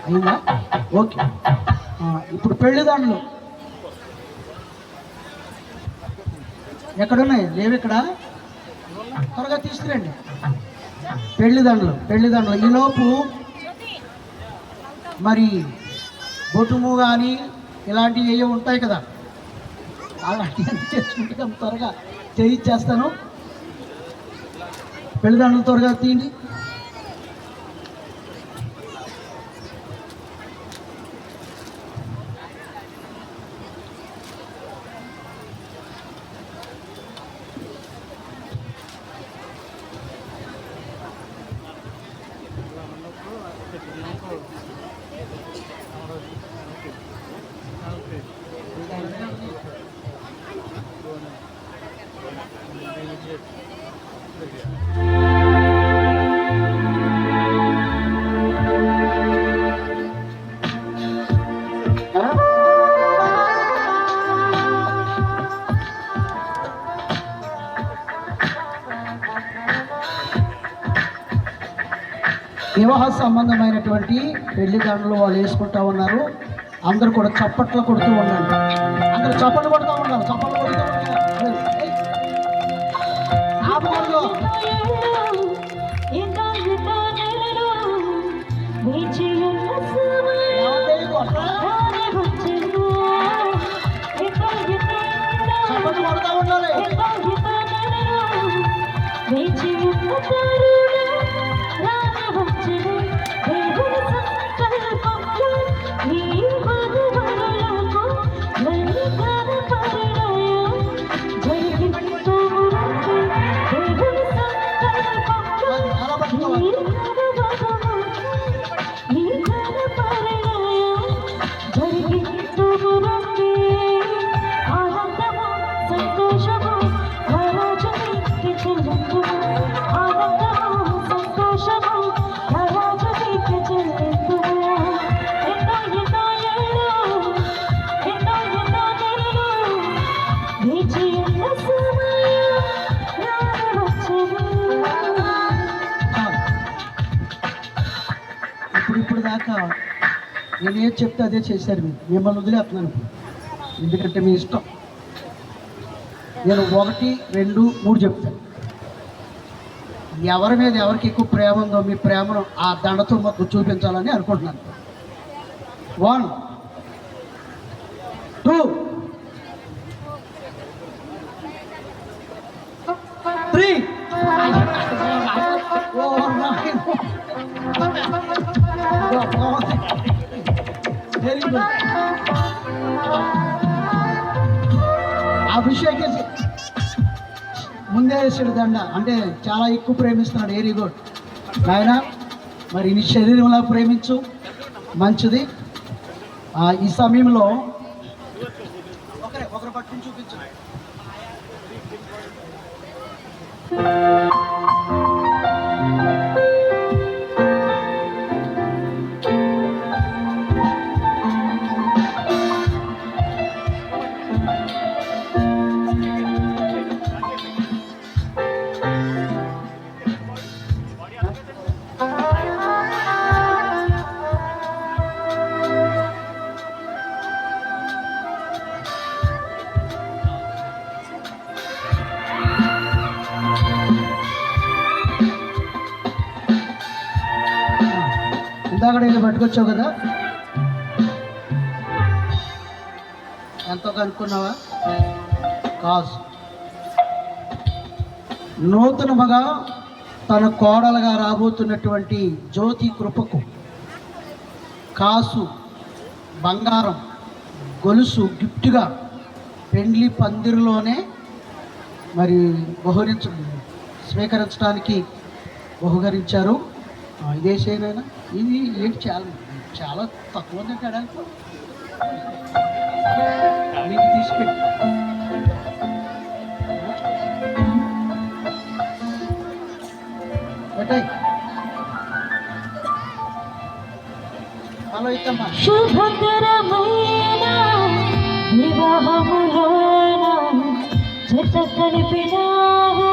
అయిందా? ఓకే, ఇప్పుడు పెళ్లిదండలు ఎక్కడున్నాయి? లేవు ఇక్కడ, త్వరగా తీసుకురండి. పెళ్లిదండలు ఈలోపు మరి బొటుము కానీ ఇలాంటివి ఏవో ఉంటాయి కదా, అలాంటివి చేసుకుంటే త్వరగా చేయిచ్చేస్తాను. పెళ్లిదండలు త్వరగా తీయండి. వివాహ సంబంధమైనటువంటి పెళ్లి దండలు వాళ్ళు వేసుకుంటా ఉన్నారు. అందరూ కూడా చప్పట్లు కొడుతూ ఉండండి. అందరూ చప్పట్లు కొడుతూ ఉండాలి. చప్పట్లు కొడుతూ ఉండాలి. ఆపకూడదు. ఏమంటే కొట్రా? చప్పట్లు కొడుతూ ఉండాలి. అలా పట్టుకోవాలి. ఇప్పుడు దాకా నేను ఏది చెప్తే అదే చేశారు. మీరు మిమ్మల్ని వదిలేస్తున్నాను ఇప్పుడు. ఎందుకంటే మీ ఇష్టం. నేను 1, 2, 3 చెప్తాను. ఎవరి మీద ఎవరికి ఎక్కువ ప్రేమ ఉందో మీ ప్రేమను ఆ దండతో మాకు చూపించాలని అనుకుంటున్నాను. 1, 2, 3. Very good. అభిషేక్ ముందే వేసాడు దండ, అంటే చాలా ఎక్కువ ప్రేమిస్తున్నాడు. వెరీ గుడ్ నాయన. మరి నీ శరీరంలా ప్రేమించు, మంచిది. ఈ సమయంలో ఒకరు పట్టుకుని చూపించు. ఇందాక నేను పట్టుకొచ్చావు కదా, ఎంతో కనుక్కున్నావా? కాసు నూతనముగా తన కోడలుగా రాబోతున్నటువంటి జ్యోతి కృపకు కాసు, బంగారం, గొలుసు గిఫ్ట్గా పెండ్లి పందిరిలోనే మరి స్వీకరించడానికి బహుకరించారు. ఇదేసేనైనా ఇది ఏంటి చాలా చాలా తక్కువ ఉందంటే నీకు తీసుకెళ్ళి హలో ఇద్దమ్మా. శుభకరమైన వివాహములోన జత కలిపినావు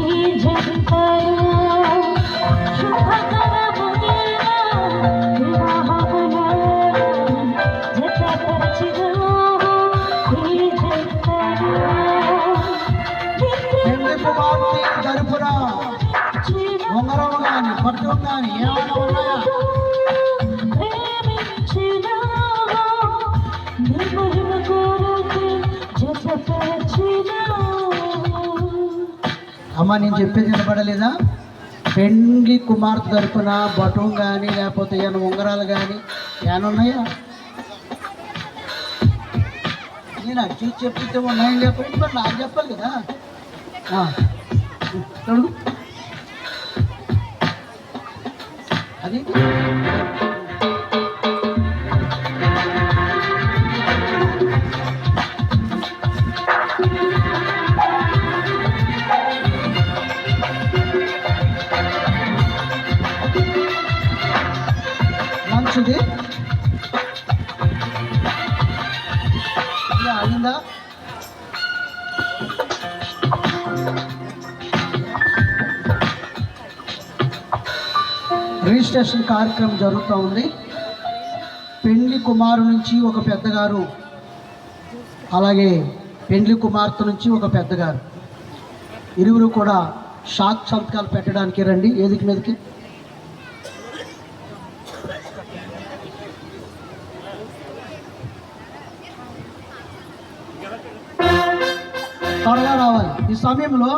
ఈ జంటలు. శుభకరమైన వివాహములోన జత పరిచినావు ఈ జంటలు. పెళ్లి కుమార్తె తరపున ఉంగరం కానీ పట్టు కానీ ఏమైనా ఉన్నాయా? అమ్మ నేను చెప్పేది వినపడలేదా? పెండ్లి కుమార్తె తరపున బటం కానీ లేకపోతే ఏమైనా ఉంగరాలు కానీ ఏమైనా ఉన్నాయా? నేను అది చూసి చెప్తే ఉన్నాయని చెప్పండి, మరి నాకు చెప్పాలి కదా. చూడు అది మంచిది. అయిందా? రిజిస్ట్రేషన్ కార్యక్రమం జరుగుతూ ఉంది. పెండ్లి కుమారు నుంచి ఒక పెద్దగారు, అలాగే పెండ్లి కుమార్తె నుంచి ఒక పెద్దగారు, ఇరువురు కూడా షాక్ సంతకాలు పెట్టడానికి రండి వేదిక మీదకి. త్వరగా రావాలి. ఈ సమయంలో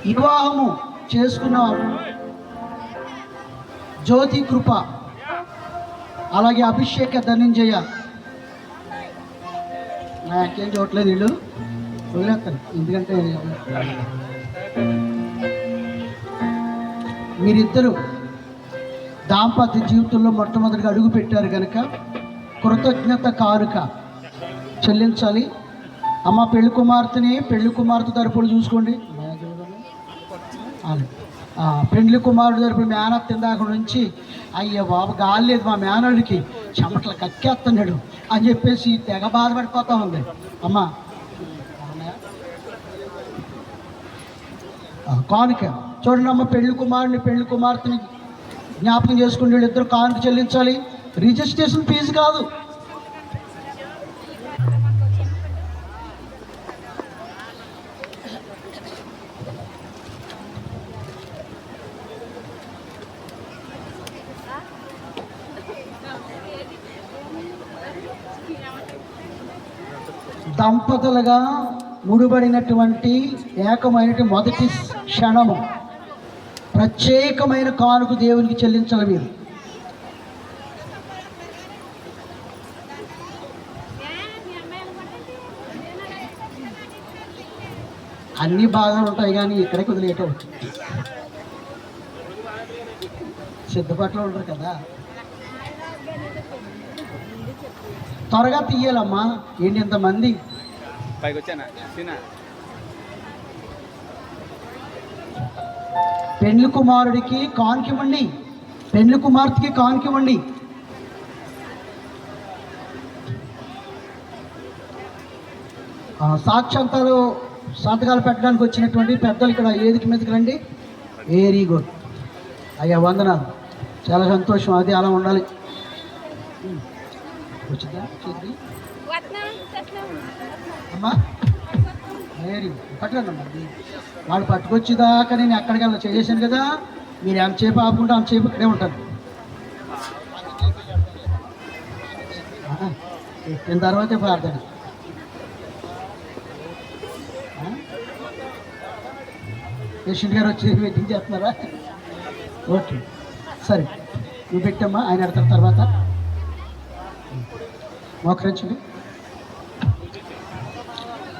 వివాహము చేసుకున్న జ్యోతి కృప, అలాగే అభిషేక ధనంజయ, నాకేం చూడట్లేదు, వీళ్ళు వదిలేస్తాను. ఎందుకంటే మీరిద్దరూ దాంపత్య జీవితంలో మొట్టమొదటిగా అడుగు పెట్టారు కనుక కృతజ్ఞత కానుక చెల్లించాలి. అమ్మ పెళ్లి కుమార్తెని, పెళ్లి కుమార్తె తరపులు చూసుకోండి. పెండ్లి కుమారుడు తరపు మేనత్ ఇందాక నుంచి అయ్యో బాబు గాలేదు మా మేనడికి చెమటలు కక్కేస్తున్నాడు అని చెప్పేసి తెగ బాధపడిపోతూ ఉంది. అమ్మ కానుక చూడండి అమ్మ, పెళ్లి కుమారుని పెళ్లి కుమార్తెని జ్ఞాపకం చేసుకుని వీళ్ళిద్దరు కానుక చెల్లించాలి. రిజిస్ట్రేషన్ ఫీజు కాదు. దంపతులుగా ముడిపడినటువంటి ఏకమైన మొదటి క్షణము ప్రత్యేకమైన కానుక దేవునికి చెల్లించాలి. మీరు అన్నీ బాగా ఉంటాయి కానీ ఇక్కడే కొద్దిగా లేట్ అవుతుంది. సిద్ధపాట్లో ఉంటారు కదా, త్వరగా తీయాలమ్మా. ఏంటి ఇంతమంది? పెండ్లి కుమారుడికి కానుకివ్వండి, పెండ్లి కుమార్తెకి కానుకివ్వండి. సాక్షాంతాలు సంతకాలు పెట్టడానికి వచ్చినటువంటి పెద్దలు ఇక్కడ వేదిక మీదకి రండి. వెరీ గుడ్ అయ్యా, వందనాలు, చాలా సంతోషం. అది అలా ఉండాలి. వచ్చిందా చేతి అమ్మా? వెరీ పట్టండి. వాళ్ళు పట్టుకొచ్చేదాకా నేను ఎక్కడికి వెళ్ళి చేసాను కదా. మీరు ఎంతసేపు ఆపుకుంటే అంతసేపు ఇక్కడే ఉంటాను. పెట్టిన తర్వాతే ప్రార్థన. పేషెంట్ గారు వచ్చి వెయిటింగ్ చేస్తున్నారా? ఓకే సరే, నువ్వు పెట్టమ్మా, ఆయన అడతారు తర్వాత. మోకరించండి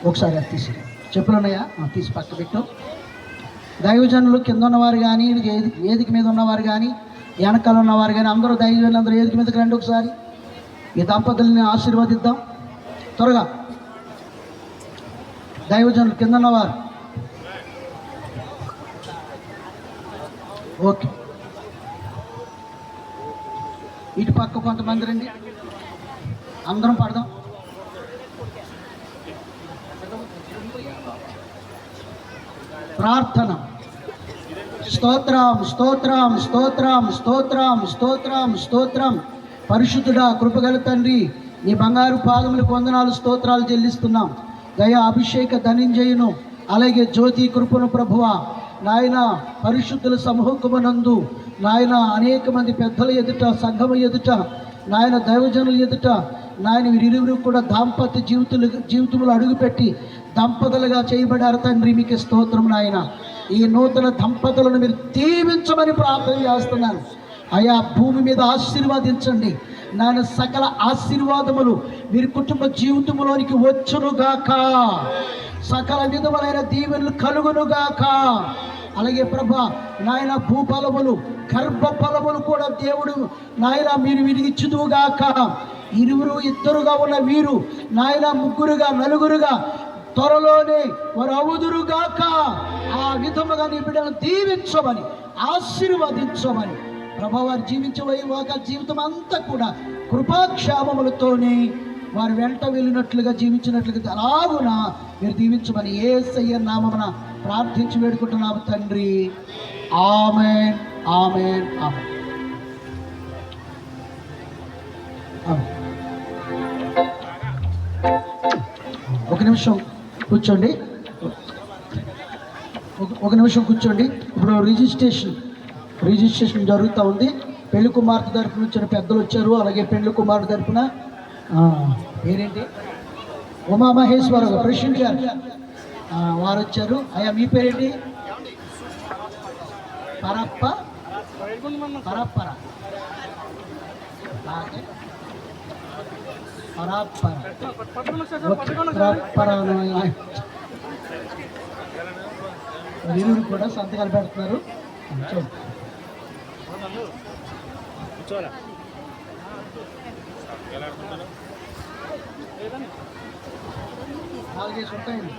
ఒకసారి. అది తీసి చెప్పులు ఉన్నాయా? తీసి పక్క పెట్టు. దైవజనులు కింద ఉన్నవారు కానీ, వేదిక మీద ఉన్నవారు కానీ, వెనకాల ఉన్నవారు కానీ, అందరూ దైవజనులు అందరూ వేదిక మీదకి రండి. ఒకసారి ఈ దంపతుల్ని ఆశీర్వదిద్దాం త్వరగా. దైవజనులు కింద ఉన్నవారు ఓకే. ఇటు పక్క కొంతమంది రండి, అందరం పడదాం. ప్రార్థన. స్తోత్రం స్తోత్రం స్తోత్రం స్తోత్రం స్తోత్రం స్తోత్రం. పరిశుద్ధుడా, కృపగల తండ్రి, నీ బంగారు పాదములకు వందనాలు స్తోత్రాలు చెల్లిస్తున్నాం. దయా అభిషేక ధనంజయును, అలాగే జ్యోతి కృపను ప్రభువా నాయన, పరిశుద్ధుల సమూహమునందు నాయన అనేక మంది పెద్దల ఎదుట, సంఘము ఎదుట నాయన, దైవజనుల ఎదుట నాయన, వీరిరువురు కూడా దాంపత్య జీవితంలో అడుగుపెట్టి దంపతులుగా చేయబడారు తండ్రి. మీకు స్తోత్రం నాయన. ఈ నూతన దంపతులను మీరు దీవించమని ప్రార్థన చేస్తున్నాను. అయా, భూమి మీద ఆశీర్వాదించండి నాయన. సకల ఆశీర్వాదములు వీరి కుటుంబ జీవితంలోనికి వచ్చునుగాక. సకల విధములైన దీవెనలు కలుగునుగాక. అలాగే ప్రభా నాయన, భూఫలములు, గర్భ ఫలములు కూడా దేవుడు నాయన మీరు విడిగిచ్చుదువుగాక. ఇరువురు ఇద్దరుగా ఉన్న వీరు నాయన ముగ్గురుగా, నలుగురుగా త్వరలోనే వారు అవుదురుగాక. ఆ విధముగా నీ బిడ్డలను దీవించమని, ఆశీర్వదించమని ప్రభా, వారు జీవించబోయే జీవితం అంతా కూడా కృపాక్షేమములతోనే వారు వెంట వెళ్ళినట్లుగా జీవించినట్లుగా అలాగున మీరు దీవించమని యేసయ్య నామమున ప్రార్థించి వేడుకుంటున్నాము తండ్రి. ఆమేన్ ఆమేన్ ఆమేన్. ఆమేన్. ఒక నిమిషం కూర్చోండి. ఒక నిమిషం కూర్చోండి. ఇప్పుడు రిజిస్ట్రేషన్ జరుగుతూ ఉంది. పెళ్లి కుమార్తె తరపున వచ్చిన పెద్దలు వచ్చారు. అలాగే పెళ్లి కుమార్తె తరపున పేరేంటి, ఉమామహేశ్వరరావు ప్రెసిడెంట్ గారు వారు వచ్చారు. అయ్యా మీ పేరేంటి? పరప్పర వీరు కూడా సంతకాలు పెడుతున్నారు. నాలుగేసి ఉంటాయండి.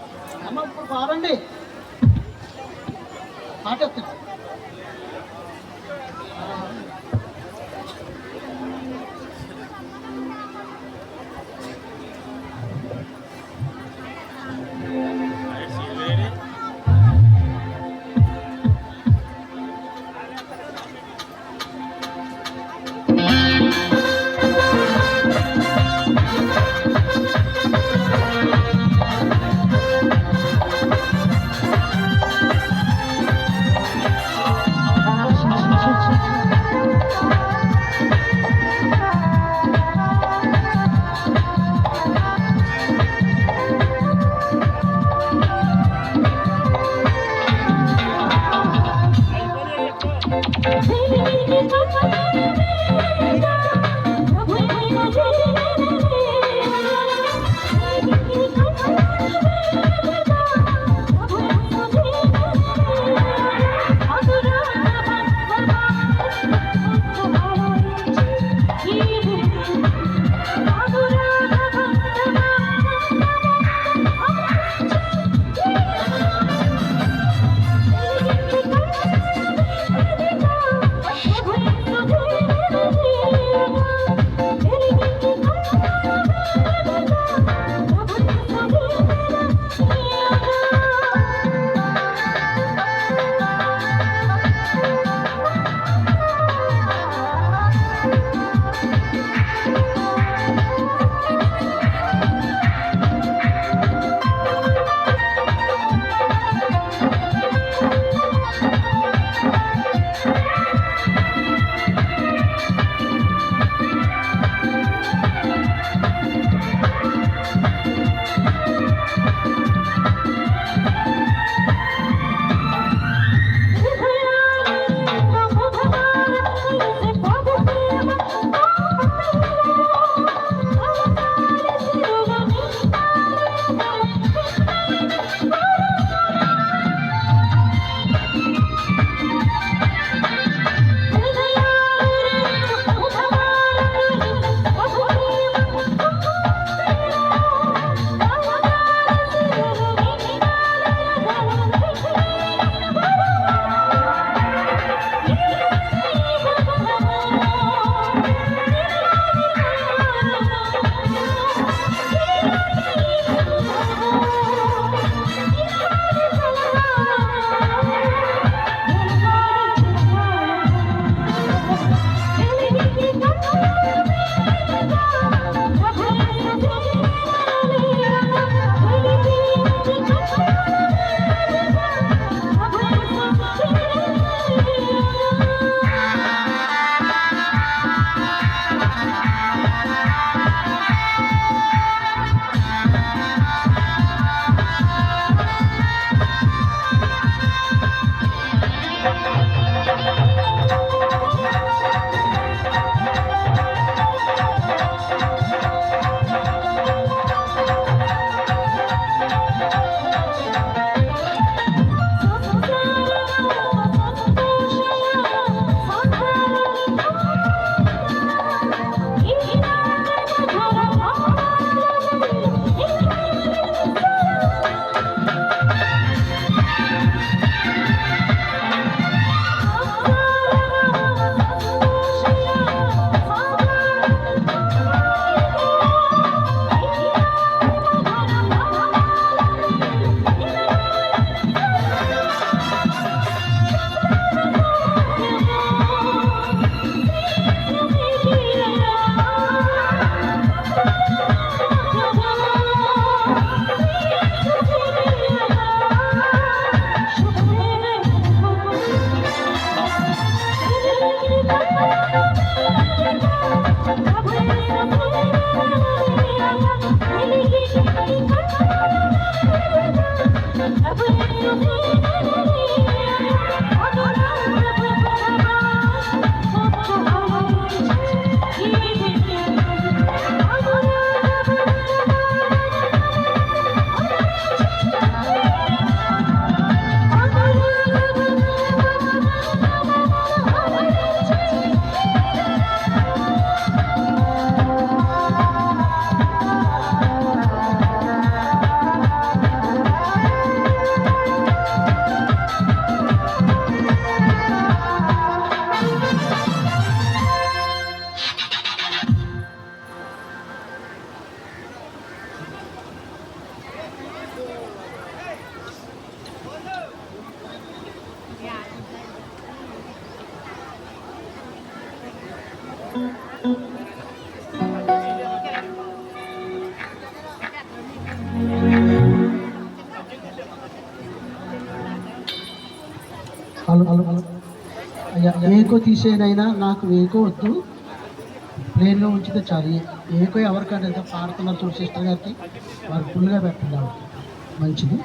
అమ్మ ఇప్పుడు పాడండి, పాటేస్తాను. హలో అయ్యా, ఏకో తీసేనైనా నాకు ఏకో వద్దు, ప్లేన్లో ఉంచితే చాలు. ఏకో ఎవరికైనా పాడుతున్నారు చూడు సిస్టర్ గారికి, వారు ఫుల్గా పెట్టండి, మంచిది.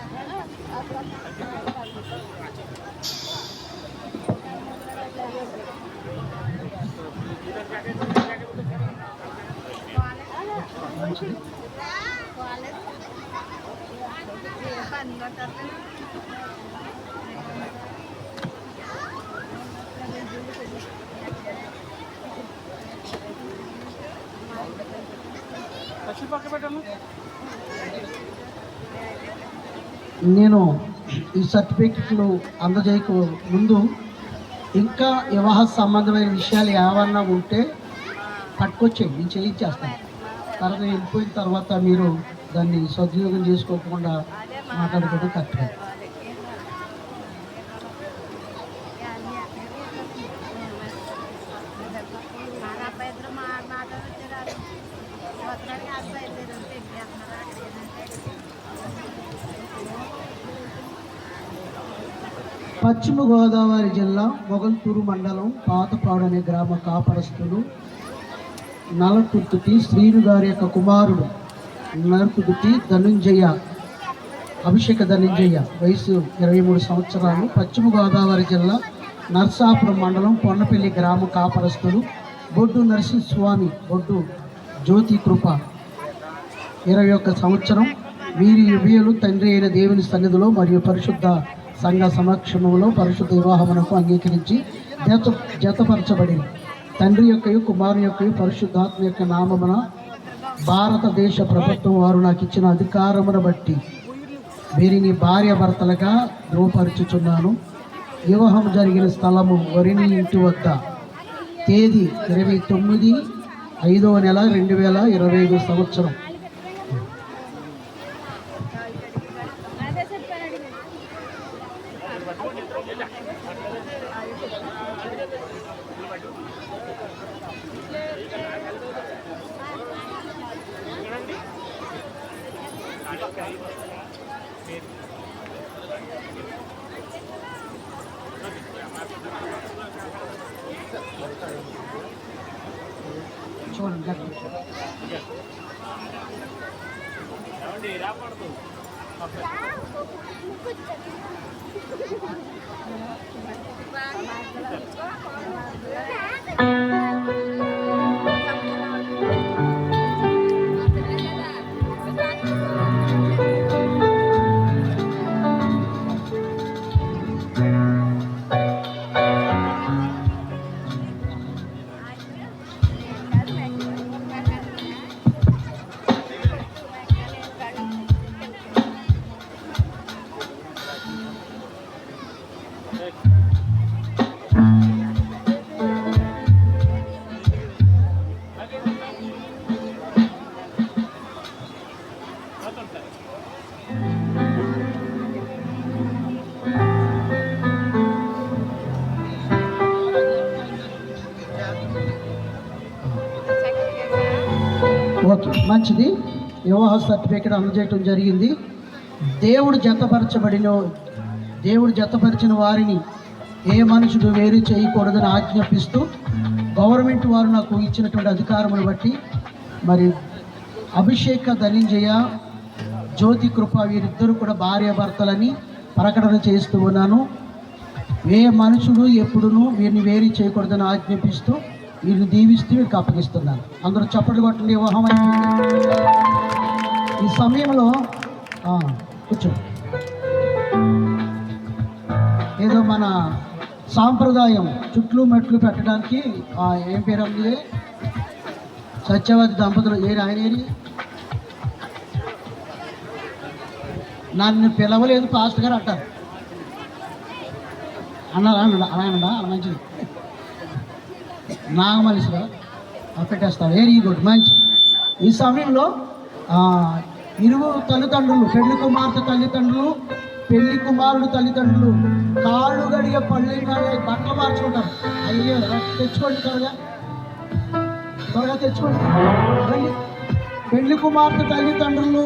మంచిది. నేను ఈ సర్టిఫికెట్లు అందజేయక ముందు ఇంకా వివాహ సంబంధమైన విషయాలు ఏమన్నా ఉంటే పట్టుకొచ్చేయండి, నేను చేయించేస్తాను. తర్వాత వెళ్ళిపోయిన తర్వాత మీరు దాన్ని సద్వినియోగం చేసుకోకుండా మాట్లాడుకోవడం కరెక్ట్గా. పశ్చిమ గోదావరి జిల్లా మొగల్తూరు మండలం పాతపాడు అనే గ్రామ కాపరస్తులు నలకుర్తి శ్రీను గారి యొక్క కుమారుడు నలకుర్తి ధనుంజయ, అభిషేక ధనుంజయ, వయసు 23 సంవత్సరాలు, పశ్చిమ గోదావరి జిల్లా నర్సాపురం మండలం పొన్నపల్లి గ్రామ కాపరస్తులు బొడ్డు నరసింహస్వామి, బొడ్డు జ్యోతి కృప, 21 సంవత్సరం. వీరి ఉభయులు తండ్రి అయిన దేవుని సన్నిధిలో మరియు పరిశుద్ధ సంఘ సమక్షంలో పరిశుద్ధ వివాహమునకు అంగీకరించి జతపరచబడి తండ్రి యొక్క కుమారుని యొక్క పరిశుద్ధాత్మ యొక్క నామమున భారతదేశ ప్రభుత్వం వారు నాకు ఇచ్చిన అధికారమును బట్టి వీరిని భార్యాభర్తలుగా ధృవపరచుచున్నాను. వివాహం జరిగిన స్థలము వరిని ఇంటి వద్ద, తేదీ 29వ నెల 2025 సంవత్సరం. చూడండి, ఓకే, మంచిది. వివాహ సర్టిఫికేట్ అందజేయటం జరిగింది. దేవుడు జతపరిచిన వారిని ఏ మనుషుడు వేరు చేయకూడదని ఆజ్ఞాపిస్తూ గవర్నమెంట్ వారు నాకు ఇచ్చినటువంటి అధికారమును బట్టి మరి అభిషేక ధనంజయ, జ్యోతి కృప వీరిద్దరూ కూడా భార్యాభర్తలని ప్రకటన చేస్తూ ఉన్నాను. ఏ మనుషుడు ఎప్పుడునూ వీరిని వేరు చేయకూడదని ఆజ్ఞాపిస్తూ వీరిని దీవిస్తూ వీరికి అప్పగిస్తున్నాను. అందరూ చప్పట్లు కొట్టండి. వివాహం ఈ సమయంలో కూర్చో. ఏదో మన సాంప్రదాయం చుట్లు మెట్లు పెట్టడానికి ఏం పేరు ఉంది, సత్యవతి దంపతులు ఆయన ఏరి నన్ను పిలవలేదు పాస్ట్ గారు అంటారు. అలా మంచిది. నాగమల్లిశ్వర పెట్టేస్తాడు. వెరీ గుడ్, మంచి. ఈ సమయంలో ఇరువు తల్లిదండ్రులు, పెళ్లి కుమార్తె తల్లిదండ్రులు, పెళ్లి కుమారుడు తల్లిదండ్రులు కాళ్ళు గడిగే పళ్ళు బట్టలు మార్చుకుంటారు. అయ్యో తెచ్చుకోండి, త్వరగా తెచ్చుకోండి. పెళ్లి కుమార్తె తల్లిదండ్రులు